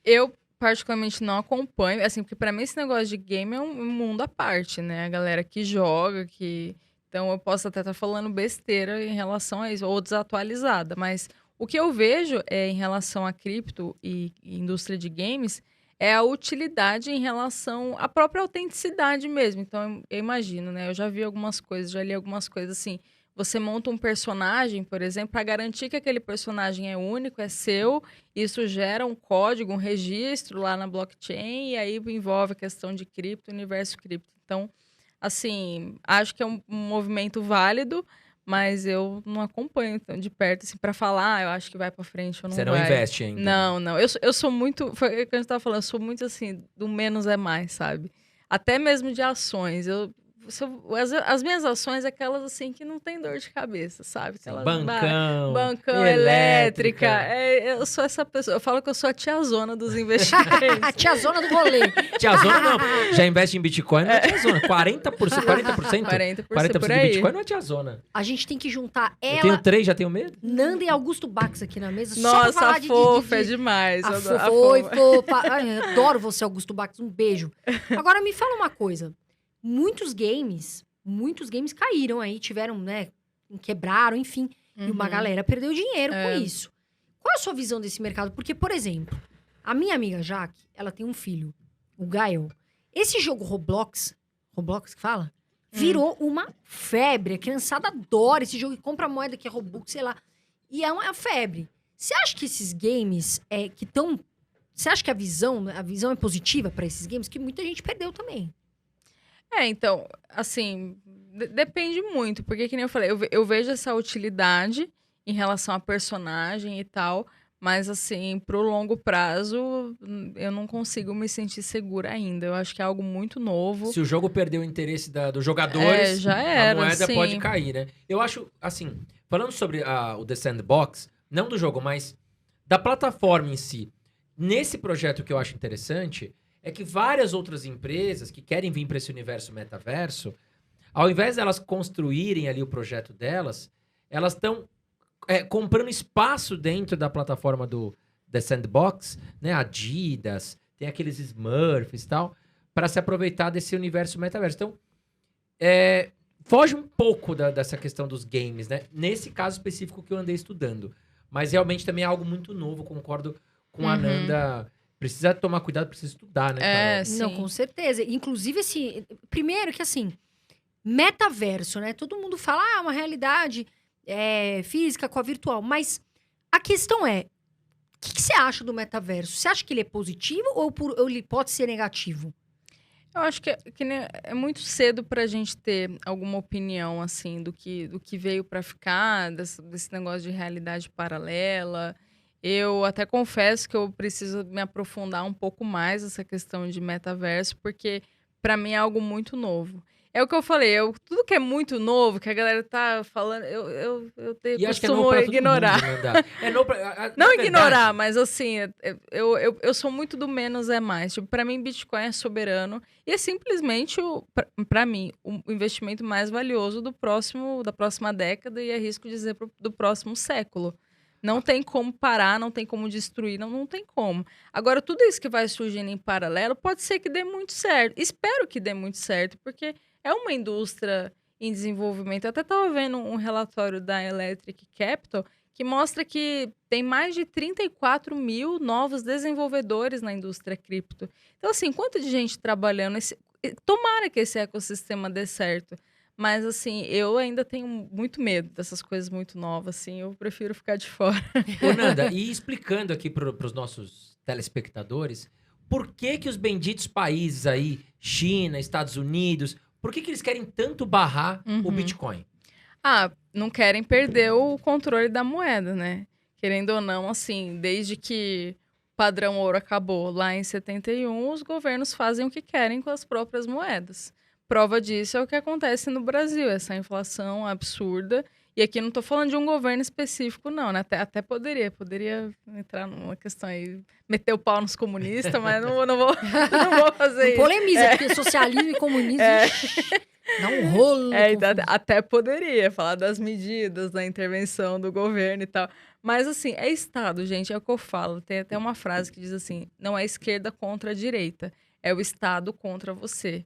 Eu, particularmente, não acompanho, assim, porque pra mim esse negócio de game é um mundo à parte, né? A galera que joga, que... Então eu posso até estar falando besteira em relação a isso, ou desatualizada, mas o que eu vejo em relação a cripto e indústria de games é a utilidade em relação à própria autenticidade mesmo. Então eu imagino, né? Eu já vi algumas coisas, já li algumas coisas assim. Você monta um personagem, por exemplo, para garantir que aquele personagem é único, é seu. Isso gera um código, um registro lá na blockchain, e aí envolve a questão de cripto, universo cripto. Então, assim, acho que é um movimento válido, mas eu não acompanho tão de perto, assim, para falar, eu acho que vai para frente ou não Você não vai. investe ainda? Não. Eu sou muito, foi o que a gente tava falando, eu sou muito, assim, do menos é mais, sabe? Até mesmo de ações. As minhas ações, aquelas assim que não tem dor de cabeça, sabe? Sim, Aquelas bancão, elétrica. elétrica. Eu sou essa pessoa. Eu falo que eu sou a tiazona dos investimentos. A tiazona do rolê. Tiazona não. Já investe em Bitcoin, não é tiazona. 40%? 40%? 40% por de aí. Bitcoin não é tiazona. A gente tem que juntar Eu ela, tenho 3, já tenho medo? Nanda e Augusto Bax aqui na mesa. Só pra Nossa, falar a fofa é demais. A Eu adoro- a foi, fofa. fofa. Ai, eu adoro você, Augusto Bax. Um beijo. Agora, me fala uma coisa. Muitos games caíram aí, tiveram, né? Quebraram, enfim. E uma Uhum. galera perdeu dinheiro É. com isso. Qual a sua visão desse mercado? Porque, por exemplo, a minha amiga Jaque, ela tem um filho, o Gael. Esse jogo Roblox que fala? Virou uma febre. A criançada adora esse jogo e compra moeda que é Robux, sei lá. E é uma febre. Você acha que esses games que estão... Você acha que a visão é positiva para esses games? Que muita gente perdeu também. Então, assim, depende muito, porque que nem eu falei, eu vejo essa utilidade em relação a personagem e tal, mas assim, pro longo prazo, eu não consigo me sentir segura ainda. Eu acho que é algo muito novo. Se o jogo perder o interesse dos jogadores, já era, a moeda sim. pode cair, né? Eu acho, assim, falando sobre o The Sandbox, não do jogo, mas da plataforma em si. Nesse projeto que eu acho interessante é que várias outras empresas que querem vir para esse universo metaverso, ao invés delas construírem ali o projeto delas, elas estão comprando espaço dentro da plataforma do The Sandbox, né? Adidas, tem aqueles Smurfs e tal, para se aproveitar desse universo metaverso. Então, foge um pouco dessa questão dos games, né? Nesse caso específico que eu andei estudando. Mas realmente também é algo muito novo, concordo com a Nanda. Precisa tomar cuidado, precisa estudar, né, Carol? Sim. Não, com certeza. Inclusive, primeiro que assim, metaverso, né? Todo mundo fala, uma realidade física com a virtual. Mas a questão é, o que você acha do metaverso? Você acha que ele é positivo ou ele pode ser negativo? Eu acho que é muito cedo pra gente ter alguma opinião, assim, do que veio pra ficar, desse negócio de realidade paralela. Eu até confesso que eu preciso me aprofundar um pouco mais nessa questão de metaverso, porque pra mim é algo muito novo. É o que eu falei, tudo que é muito novo, que a galera tá falando, eu E acho que é novo costumo pra todo ignorar. mundo, Nanda. É novo Não na ignorar, verdade, mas assim, eu sou muito do menos é mais. Tipo, pra mim, Bitcoin é soberano e é simplesmente, pra mim, o investimento mais valioso da próxima década e arrisco dizer do próximo século. Não tem como parar, não tem como destruir, não tem como. Agora, tudo isso que vai surgindo em paralelo pode ser que dê muito certo. Espero que dê muito certo, porque é uma indústria em desenvolvimento. Eu até estava vendo um relatório da Electric Capital que mostra que tem mais de 34 mil novos desenvolvedores na indústria cripto. Então, assim, quanto de gente trabalhando? Tomara que esse ecossistema dê certo. Mas, assim, eu ainda tenho muito medo dessas coisas muito novas, assim. Eu prefiro ficar de fora. ô Nanda, e explicando aqui para os nossos telespectadores, por que que os benditos países aí, China, Estados Unidos, por que que eles querem tanto barrar o Uhum. Bitcoin? Não querem perder o controle da moeda, né? Querendo ou não, assim, desde que o padrão ouro acabou lá em 71, os governos fazem o que querem com as próprias moedas. Prova disso é o que acontece no Brasil, essa inflação absurda. E aqui não estou falando de um governo específico, não, né? Até poderia entrar numa questão aí, meter o pau nos comunistas, mas não vou, não vou fazer Não isso. polemiza, porque socialismo e comunismo ixi, dá um rolo. Então, confuso. até poderia falar das medidas, da intervenção do governo e tal. Mas, assim, é Estado, gente, é o que eu falo. Tem até uma frase que diz assim: não é esquerda contra a direita, é o Estado contra você.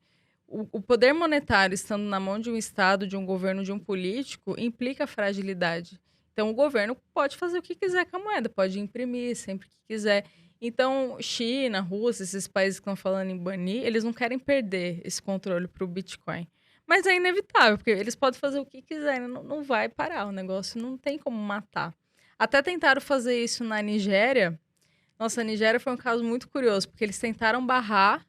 O poder monetário estando na mão de um Estado, de um governo, de um político, implica fragilidade. Então, o governo pode fazer o que quiser com a moeda, pode imprimir sempre que quiser. Então, China, Rússia, esses países que estão falando em banir, eles não querem perder esse controle para o Bitcoin. Mas é inevitável, porque eles podem fazer o que quiserem, não vai parar, o negócio não tem como matar. Até tentaram fazer isso na Nigéria. Nossa, a Nigéria foi um caso muito curioso, porque eles tentaram barrar.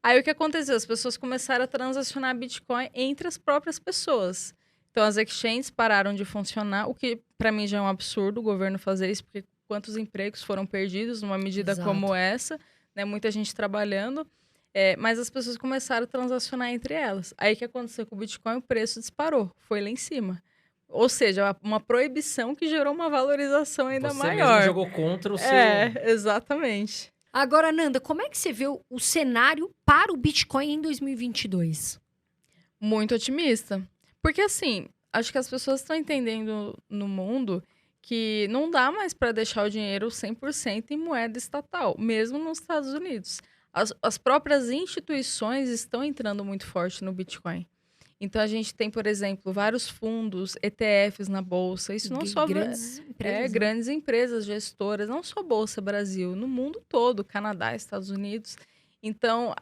Aí o que aconteceu? As pessoas começaram a transacionar Bitcoin entre as próprias pessoas. Então as exchanges pararam de funcionar, o que para mim já é um absurdo o governo fazer isso, porque quantos empregos foram perdidos numa medida Exato. como essa, né? Muita gente trabalhando. Mas as pessoas começaram a transacionar entre elas. Aí o que aconteceu com o Bitcoin? O preço disparou, foi lá em cima. Ou seja, uma proibição que gerou uma valorização ainda Você maior. mesmo jogou contra o seu... Exatamente. Agora, Nanda, como é que você vê o cenário para o Bitcoin em 2022? Muito otimista. Porque, assim, acho que as pessoas estão entendendo no mundo que não dá mais para deixar o dinheiro 100% em moeda estatal, mesmo nos Estados Unidos. As próprias instituições estão entrando muito forte no Bitcoin. Então, a gente tem, por exemplo, vários fundos, ETFs na Bolsa. Isso não só... Grandes empresas. Né? Grandes empresas gestoras, não só Bolsa Brasil, no mundo todo, Canadá, Estados Unidos. Então,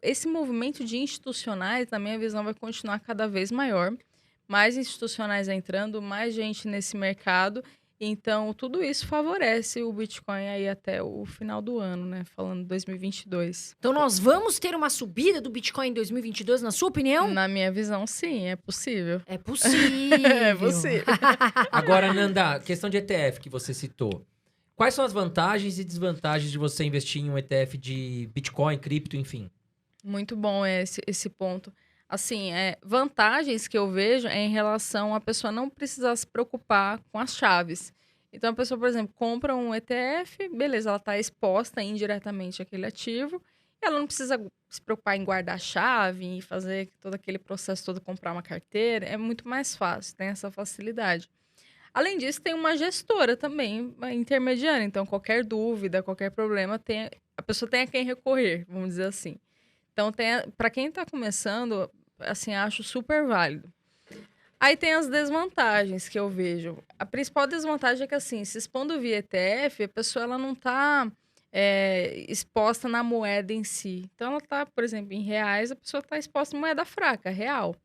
esse movimento de institucionais, na minha visão, vai continuar cada vez maior. Mais institucionais entrando, mais gente nesse mercado. Então, tudo isso favorece o Bitcoin aí até o final do ano, né? Falando 2022. Então, nós vamos ter uma subida do Bitcoin em 2022, na sua opinião? Na minha visão, sim, é possível. É possível. É possível. Agora, Nanda, questão de ETF que você citou. Quais são as vantagens e desvantagens de você investir em um ETF de Bitcoin, cripto, enfim? Muito bom esse ponto. Assim, vantagens que eu vejo é em relação a pessoa não precisar se preocupar com as chaves. Então, a pessoa, por exemplo, compra um ETF, beleza, ela está exposta indiretamente àquele ativo, e ela não precisa se preocupar em guardar a chave e fazer todo aquele processo todo, comprar uma carteira, é muito mais fácil, tem essa facilidade. Além disso, tem uma gestora também, uma intermediária, então qualquer dúvida, qualquer problema, a pessoa tem a quem recorrer, vamos dizer assim. Então, para quem está começando, assim, acho super válido. Aí tem as desvantagens que eu vejo. A principal desvantagem é que, assim, se expondo via ETF, a pessoa ela não está exposta na moeda em si. Então, ela está, por exemplo, em reais, a pessoa está exposta em moeda fraca, real.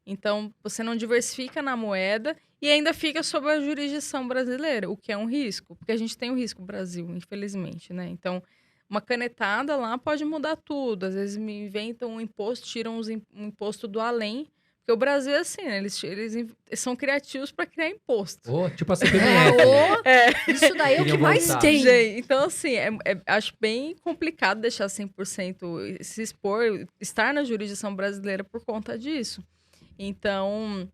Então, você não diversifica na moeda e ainda fica sob a jurisdição brasileira, o que é um risco, porque a gente tem o risco Brasil, infelizmente, né? Então, uma canetada lá pode mudar tudo. Às vezes me inventam um imposto, tiram um imposto do além Porque o Brasil é assim, né? Eles são criativos para criar imposto. Ô, tipo a CPMF. Isso daí é o que Queriam mais voltar. tem. Gente, então, assim, acho bem complicado deixar 100% se expor, estar na jurisdição brasileira por conta disso. Então,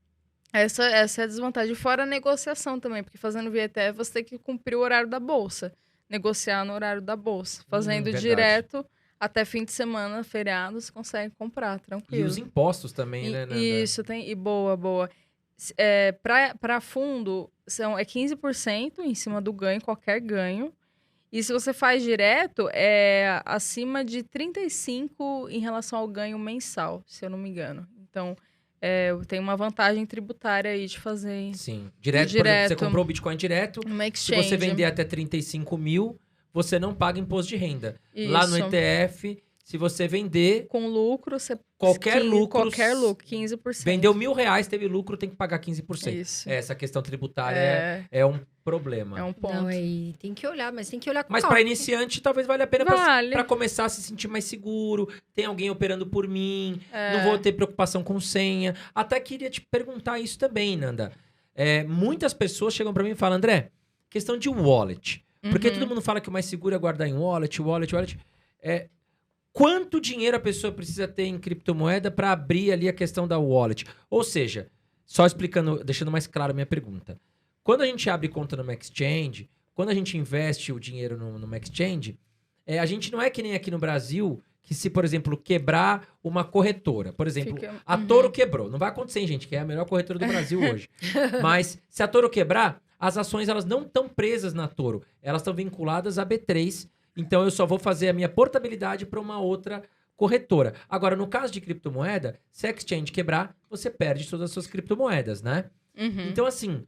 essa é a desvantagem. Fora a negociação também, porque fazendo via ETF, você tem que cumprir o horário da Bolsa. Negociar no horário da Bolsa. Fazendo verdade. direto, até fim de semana, feriados, consegue comprar, E tranquilo. os impostos também, né, Nanda? Isso, tem. E boa. Para fundo, é 15% em cima do ganho, qualquer ganho. E se você faz direto, é acima de 35% em relação ao ganho mensal, se eu não me engano. Então, tem uma vantagem tributária aí de fazer Sim. Direto, por exemplo, você comprou o Bitcoin direto. uma Se exchange. você vender até 35 mil, você não paga imposto de renda. Lá no Isso. ETF, se você vender, Com lucro, você... Qualquer lucro, 15%. vendeu R$1.000, teve lucro, tem que pagar 15%. Isso. Essa questão tributária é um problema. É um ponto. Não, aí tem que olhar, mas tem que olhar com Mas calma. para iniciante, talvez valha a pena Vale. para começar a se sentir mais seguro. Tem alguém operando por mim. É. Não vou ter preocupação com senha. Até queria te perguntar isso também, Nanda. Muitas pessoas chegam para mim e falam, André, questão de wallet. Porque todo mundo fala que o mais seguro é guardar em wallet. Quanto dinheiro a pessoa precisa ter em criptomoeda para abrir ali a questão da wallet? Ou seja, só explicando, deixando mais claro a minha pergunta. Quando a gente abre conta numa exchange, quando a gente investe o dinheiro numa exchange, a gente não é que nem aqui no Brasil, que se, por exemplo, quebrar uma corretora. Por exemplo, a Toro quebrou. Não vai acontecer, hein, gente, que é a melhor corretora do Brasil hoje. Mas se a Toro quebrar, as ações elas não estão presas na Toro. Elas estão vinculadas à B3. Então, eu só vou fazer a minha portabilidade para uma outra corretora. Agora, no caso de criptomoeda, se a exchange quebrar, você perde todas as suas criptomoedas, né? Então, assim,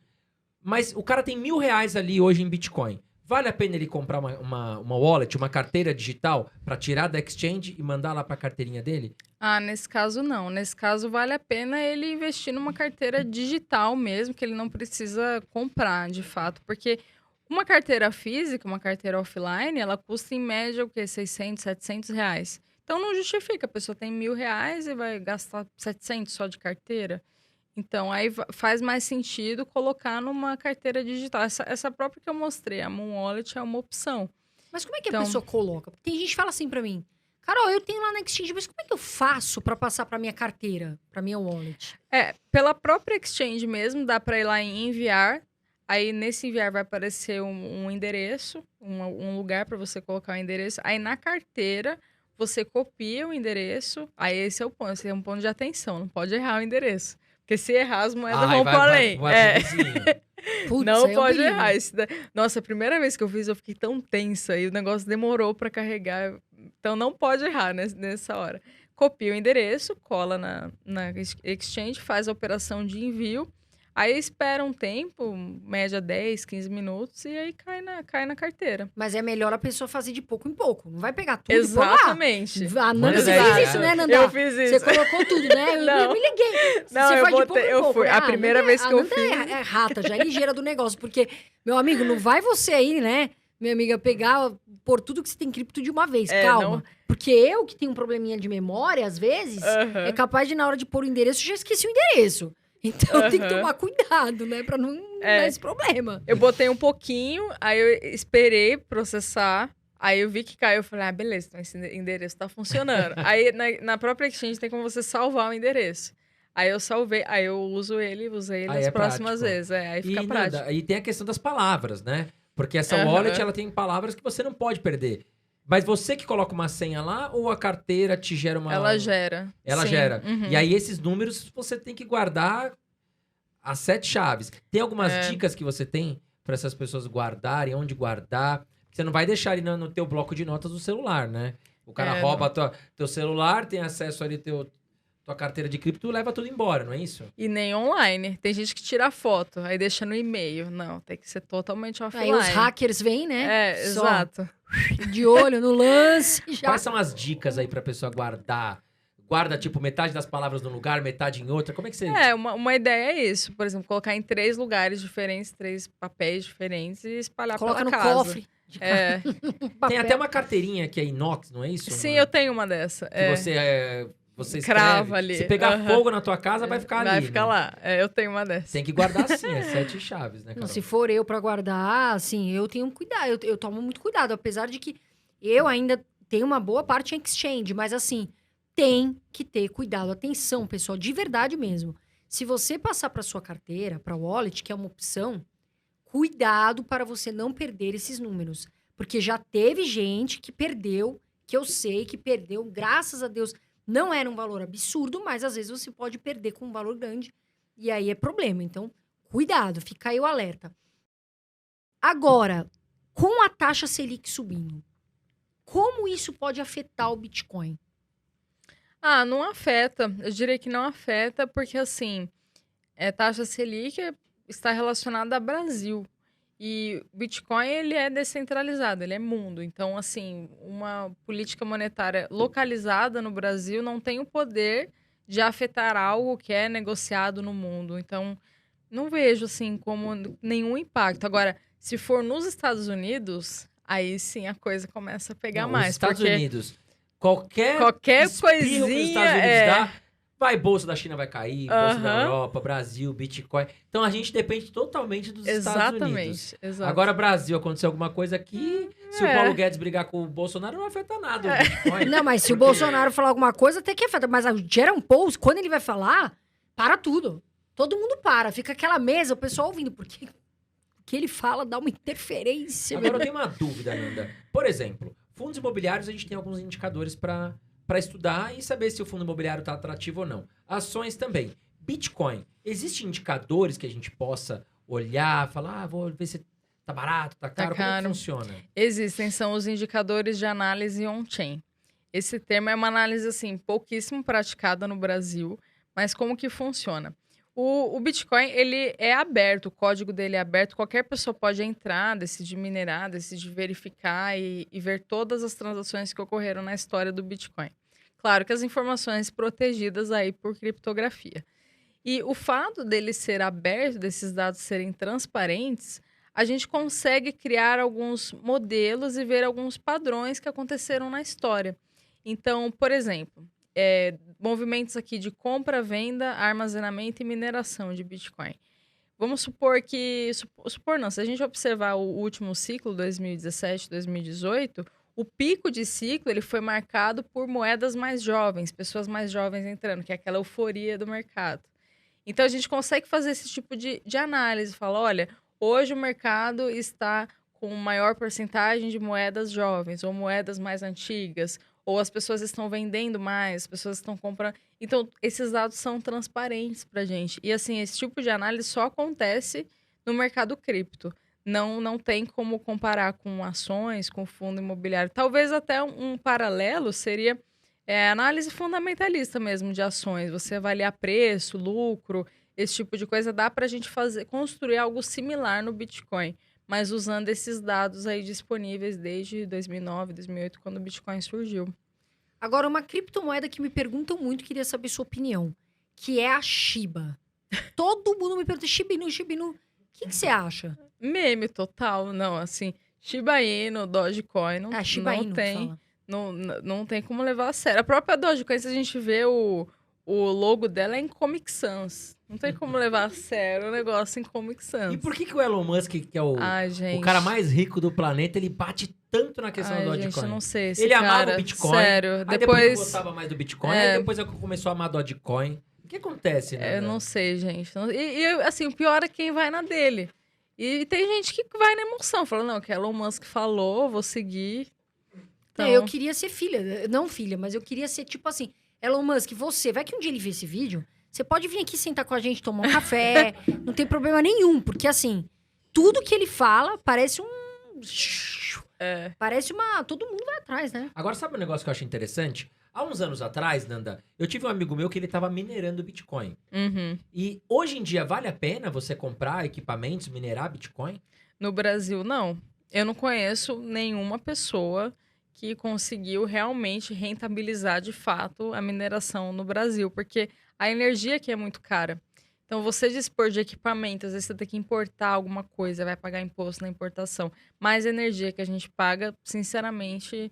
mas o cara tem R$1.000 ali hoje em Bitcoin. Vale a pena ele comprar uma wallet, uma carteira digital, para tirar da exchange e mandar lá para a carteirinha dele? Nesse caso não. Nesse caso vale a pena ele investir numa carteira digital mesmo, que ele não precisa comprar, de fato. Porque uma carteira física, uma carteira offline, ela custa em média o quê? 600, 700 reais. Então não justifica. A pessoa tem R$1.000 e vai gastar 700 só de carteira. Então, aí faz mais sentido colocar numa carteira digital. Essa própria que eu mostrei, a Moon Wallet, é uma opção. Mas como é que a pessoa coloca? Tem gente que fala assim pra mim, Carol, eu tenho lá na Exchange, mas como é que eu faço pra passar pra minha carteira, pra minha wallet? Pela própria Exchange mesmo, dá pra ir lá em enviar. Aí, nesse enviar, vai aparecer um endereço, um lugar pra você colocar o endereço. Aí, na carteira, você copia o endereço. Aí, esse é o ponto. Esse é um ponto de atenção. Não pode errar o endereço. Porque se errar, as moedas vão para além. Putz, não pode errar. Nossa, a primeira vez que eu fiz, eu fiquei tão tensa. E o negócio demorou para carregar. Então, não pode errar nessa hora. Copia o endereço, cola na exchange, faz a operação de envio. Aí espera um tempo, média 10, 15 minutos, e aí cai na carteira. Mas é melhor a pessoa fazer de pouco em pouco. Não vai pegar tudo Exatamente. e pôr lá. A Nanda, você fez isso, né, Nanda? Eu fiz isso. Você colocou tudo, né? Eu me liguei. Não, você eu faz de botei, pouco em eu pouco, fui. né? A primeira vez que eu Nanda fiz... é rata, já é ligeira do negócio. Porque, meu amigo, não vai você aí, né, minha amiga, pegar, por tudo que você tem cripto de uma vez. Calma. Não... Porque eu, que tenho um probleminha de memória, às vezes, é capaz de, na hora de pôr o endereço, eu já esqueci o endereço. Então, tem que tomar cuidado, né? Pra não dar esse problema. Eu botei um pouquinho, aí eu esperei processar. Aí eu vi que caiu, eu falei, beleza, então esse endereço tá funcionando. Aí, na própria exchange, tem como você salvar o endereço. Aí eu salvei, aí eu usei ele as próximas vezes. Aí fica prático. Aí tem a questão das palavras, né? Porque essa wallet, ela tem palavras que você não pode perder. Mas você que coloca uma senha lá ou a carteira te gera uma... Ela gera. Ela gera. E aí esses números você tem que guardar as 7 chaves. Tem algumas dicas que você tem para essas pessoas guardarem, onde guardar? Você não vai deixar ali no teu bloco de notas do celular, né? O cara rouba teu celular, tem acesso ali tua carteira de cripto, leva tudo embora, não é isso? E nem online. Tem gente que tira foto, aí deixa no e-mail. Não, tem que ser totalmente offline. Aí os hackers vêm, né? Exato. De olho no lance. Quais são as dicas aí pra pessoa guardar? Guarda, tipo, metade das palavras num lugar, metade em outra? Como é que você... Uma ideia é isso. Por exemplo, colocar em 3 lugares diferentes, 3 papéis diferentes e espalhar Coloca pela no casa. cofre. Tem até uma carteirinha que é inox, não é isso? Sim, eu tenho uma dessa. Que Você Crava escreve. ali. Se pegar Aham. fogo na tua casa, vai ficar ali. Vai ficar né? lá. Eu tenho uma dessa. Tem que guardar assim, 7 chaves, né, Não, Carol? se for eu pra guardar, assim, eu tenho cuidado, eu tomo muito cuidado, apesar de que eu ainda tenho uma boa parte em exchange, mas assim, tem que ter cuidado. Atenção, pessoal, de verdade mesmo. Se você passar pra sua carteira, pra wallet, que é uma opção, cuidado para você não perder esses números. Porque já teve gente que perdeu, que eu sei que perdeu, graças a Deus, não era um valor absurdo, mas às vezes você pode perder com um valor grande, e aí é problema. Então, cuidado, fica aí o alerta. Agora, com a taxa Selic subindo, como isso pode afetar o Bitcoin? Ah, não afeta. Eu diria que não afeta, porque assim, taxa Selic está relacionada ao Brasil. E o Bitcoin, ele é descentralizado, ele é mundo. Então, assim, uma política monetária localizada no Brasil não tem o poder de afetar algo que é negociado no mundo. Então, não vejo, assim, como nenhum impacto. Agora, se for nos Estados Unidos, aí sim a coisa começa a pegar Não, mais. Os Estados porque Unidos, qualquer qualquer espirro que os coisinha Estados Unidos é... dá, vai, bolsa da China vai cair, bolsa da Aham. Europa, Brasil, Bitcoin. Então a gente depende totalmente dos Estados Unidos. Exatamente, exato. Agora, Brasil, aconteceu alguma coisa aqui, se o É. Paulo Guedes brigar com o Bolsonaro, não afeta nada o Bitcoin. Não, mas se o Bolsonaro falar alguma coisa, até que afeta. Mas o Jerome Powell, quando ele vai falar, para tudo. Todo mundo para. Fica aquela mesa, o pessoal ouvindo. Porque o que ele fala dá uma interferência. Agora eu tenho uma dúvida, Nanda. Por exemplo, fundos imobiliários, a gente tem alguns indicadores para estudar e saber se o fundo imobiliário está atrativo ou não. Ações também. Bitcoin, existem indicadores que a gente possa olhar, falar, vou ver se tá barato, tá caro, como é que caro. funciona? Existem, são os indicadores de análise on-chain. Esse termo é uma análise, assim, pouquíssimo praticada no Brasil, mas como que funciona? O Bitcoin, ele é aberto, o código dele é aberto, qualquer pessoa pode entrar, decidir minerar, decidir verificar e ver todas as transações que ocorreram na história do Bitcoin. Claro que as informações protegidas aí por criptografia. E o fato dele ser aberto, desses dados serem transparentes, a gente consegue criar alguns modelos e ver alguns padrões que aconteceram na história. Então, por exemplo, movimentos aqui de compra, venda, armazenamento e mineração de Bitcoin. Vamos supor que... Supor não, se a gente observar o último ciclo, 2017, 2018, o pico de ciclo ele foi marcado por moedas mais jovens, pessoas mais jovens entrando, que é aquela euforia do mercado. Então, a gente consegue fazer esse tipo de análise. Fala, olha, hoje o mercado está com maior porcentagem de moedas jovens ou moedas mais antigas, ou as pessoas estão vendendo mais, as pessoas estão comprando. Então, esses dados são transparentes para a gente. E, assim, esse tipo de análise só acontece no mercado cripto. Não tem como comparar com ações, com fundo imobiliário. Talvez até um paralelo seria análise fundamentalista mesmo de ações. Você avaliar preço, lucro, esse tipo de coisa. Dá para a gente construir algo similar no Bitcoin, mas usando esses dados aí disponíveis desde 2009, 2008, quando o Bitcoin surgiu. Agora, uma criptomoeda que me perguntam muito, queria saber sua opinião, que é a Shiba. Todo mundo me pergunta, Shiba Inu. O que você acha? Meme total, não, assim, Shiba Inu, Dogecoin, não, Shiba não Inu, tem, fala. não tem como levar a sério. A própria Dogecoin, se a gente vê o logo dela é em Comic Sans. Não tem como levar a sério o negócio em Comic Sans. E por que o Elon Musk, que é o cara mais rico do planeta, ele bate tanto na questão do Dogecoin? Gente, eu não sei. Ele amava o Bitcoin, sério. aí depois ele gostava mais do Bitcoin, aí depois começou a amar Dogecoin. O que acontece, né? Eu não sei, gente. E assim, o pior é quem vai na dele. E tem gente que vai na emoção, fala, não, que Elon Musk falou, vou seguir. Então... Eu queria ser filha, não filha, mas eu queria ser tipo assim, Elon Musk, você, vai que um dia ele vê esse vídeo, você pode vir aqui sentar com a gente, tomar um café, não tem problema nenhum, porque assim, tudo que ele fala parece parece todo mundo vai atrás, né? Agora, sabe um negócio que eu acho interessante? Há uns anos atrás, Nanda, eu tive um amigo meu que ele tava minerando Bitcoin. Uhum. E hoje em dia, vale a pena você comprar equipamentos, minerar Bitcoin? No Brasil, não. Eu não conheço nenhuma pessoa que conseguiu realmente rentabilizar de fato a mineração no Brasil, porque a energia aqui é muito cara. Então, você dispor de equipamento, às vezes você tem que importar alguma coisa, vai pagar imposto na importação. Mas a energia que a gente paga, sinceramente,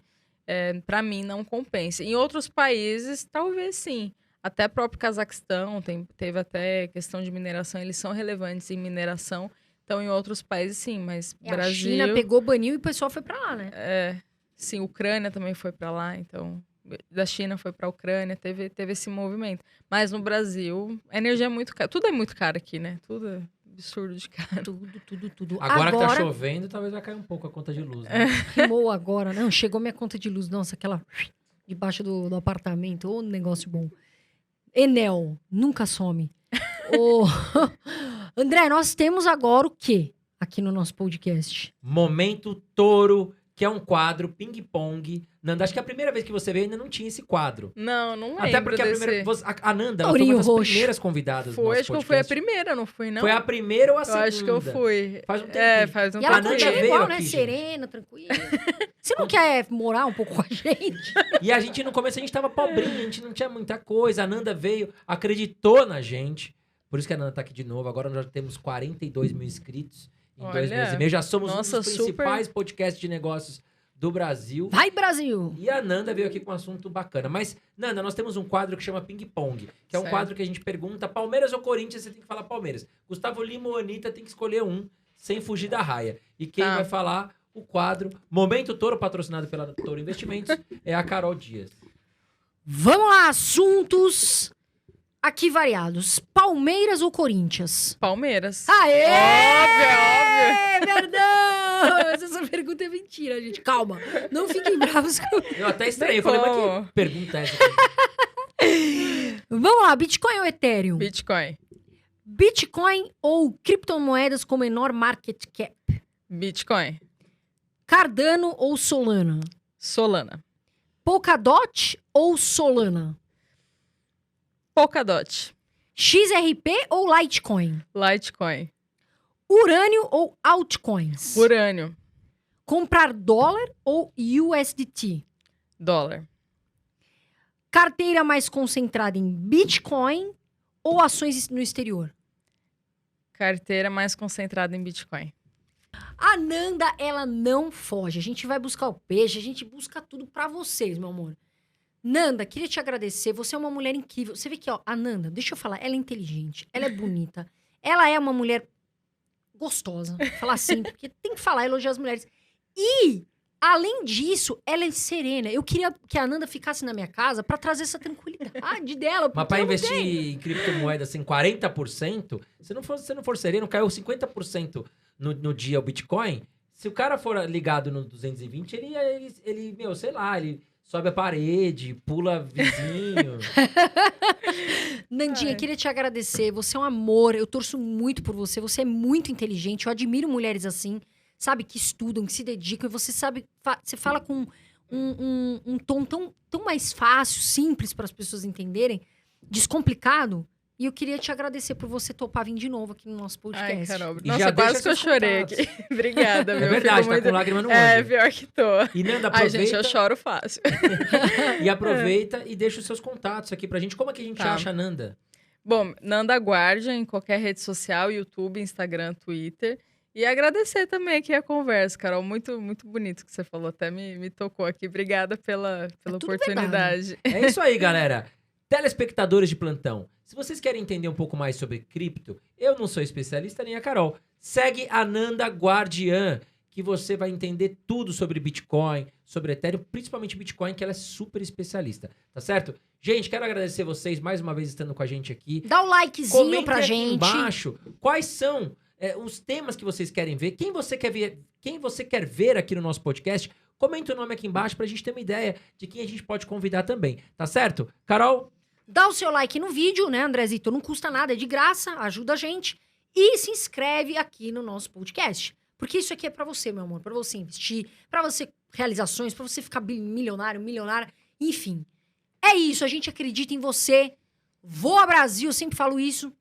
para mim, não compensa. Em outros países, talvez sim. Até próprio Cazaquistão, teve até questão de mineração, eles são relevantes em mineração. Então, em outros países, sim, mas Brasil... A China pegou, baniu e o pessoal foi pra lá, né? Sim, Ucrânia também foi para lá, então... Da China foi para a Ucrânia, teve esse movimento. Mas no Brasil, a energia é muito cara. Tudo é muito caro aqui, né? Tudo é absurdo de caro. Tudo. Agora que tá chovendo, talvez vai cair um pouco a conta de luz, né? Rimou agora. Não, chegou minha conta de luz. Nossa, aquela debaixo do apartamento. Ô, negócio bom. Enel, nunca some. André, nós temos agora o quê aqui no nosso podcast? Momento Touro, que é um quadro ping-pong. Nanda, acho que a primeira vez que você veio ainda não tinha esse quadro. Não lembro. Até porque desse... a Nanda ela foi uma das primeiras convidadas do nosso Acho que eu fui a primeira, não fui, não? Foi a primeira ou a segunda? Eu acho que eu fui. Faz um tempo. Faz um E ela tempo. continua veio igual, aqui, né? gente. Serena, tranquila. Você não quer morar um pouco com a gente? E a gente, no começo, a gente tava pobrinho, a gente não tinha muita coisa. A Nanda veio, acreditou na gente. Por isso que a Nanda tá aqui de novo. Agora nós já temos 42 mil inscritos em 2 meses e meio. Já somos um dos principais podcasts de negócios do Brasil. Vai, Brasil! E a Nanda veio aqui com um assunto bacana. Mas, Nanda, nós temos um quadro que chama Ping Pong, que é um quadro que a gente pergunta Palmeiras ou Corinthians, você tem que falar Palmeiras. Gustavo Lima ou Anitta tem que escolher um, sem fugir da raia. E quem vai falar o quadro Momento Touro, patrocinado pela Touro Investimentos, é a Carol Dias. Vamos lá, assuntos aqui variados. Palmeiras ou Corinthians? Palmeiras. Aê! Óbvio! Verdão! Essa pergunta é mentira, gente. Calma. Não fiquem bravos comigo. Eu até estranhei. Eu falei, mas que pergunta é essa? Vamos lá, Bitcoin ou Ethereum? Bitcoin. Bitcoin ou criptomoedas com menor market cap? Bitcoin. Cardano ou Solana? Solana. Polkadot ou Solana? Polkadot. XRP ou Litecoin? Litecoin. Urânio ou altcoins? Urânio. Comprar dólar ou USDT? Dólar. Carteira mais concentrada em Bitcoin ou ações no exterior? Carteira mais concentrada em Bitcoin. A Nanda, ela não foge. A gente vai buscar o peixe, a gente busca tudo pra vocês, meu amor. Nanda, queria te agradecer. Você é uma mulher incrível. Você vê que, ó, a Nanda, deixa eu falar, ela é inteligente, ela é bonita, ela é uma mulher gostosa. Falar assim, porque tem que falar, elogiar as mulheres. E, além disso, ela é serena. Eu queria que a Nanda ficasse na minha casa pra trazer essa tranquilidade dela. Mas pra investir em criptomoedas assim, 40%, se não for sereno, caiu 50% no dia o Bitcoin. Se o cara for ligado no 220, ele meu, sei lá, ele sobe a parede, pula vizinho. Nandinha, queria te agradecer. Você é um amor. Eu torço muito por você. Você é muito inteligente. Eu admiro mulheres assim, sabe? Que estudam, que se dedicam. E você sabe, você fala com um tom tão mais fácil, simples para as pessoas entenderem, descomplicado. E eu queria te agradecer por você topar vir de novo aqui no nosso podcast. Ai, Carol. E Nossa, já quase deixa que eu seus chorei contatos. aqui. Obrigada, meu. É verdade, Fico tá com lágrima no olho. É, pior que tô. E Nanda, Ai, aproveita, gente, eu choro fácil. e aproveita e deixa os seus contatos aqui pra gente. Como é que a gente acha a Nanda? Bom, Nanda Guardia em qualquer rede social, YouTube, Instagram, Twitter. E agradecer também aqui a conversa, Carol. Muito, muito bonito que você falou. Até me tocou aqui. Obrigada pela oportunidade. É isso aí, galera. Telespectadores de plantão, se vocês querem entender um pouco mais sobre cripto, eu não sou especialista nem a Carol. Segue a Nanda Guardiã, que você vai entender tudo sobre Bitcoin, sobre Ethereum, principalmente Bitcoin, que ela é super especialista, tá certo? Gente, quero agradecer vocês mais uma vez estando com a gente aqui. Dá o likezinho Comentem pra aqui gente. embaixo quais são os temas que vocês querem ver, quem você quer ver aqui no nosso podcast. Comenta o nome aqui embaixo pra gente ter uma ideia de quem a gente pode convidar também, tá certo? Carol? Dá o seu like no vídeo, né, Andrezito? Não custa nada, é de graça, ajuda a gente. E se inscreve aqui no nosso podcast. Porque isso aqui é pra você, meu amor. Pra você investir, pra você realizações, pra você ficar milionário, milionária. Enfim, é isso. A gente acredita em você. Voa Brasil, eu sempre falo isso.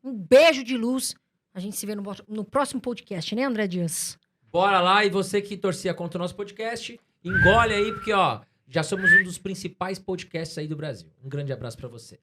Um beijo de luz. A gente se vê no próximo podcast, né, André Dias? Bora lá, e você que torcia contra o nosso podcast, engole aí, porque, ó, já somos um dos principais podcasts aí do Brasil. Um grande abraço pra você.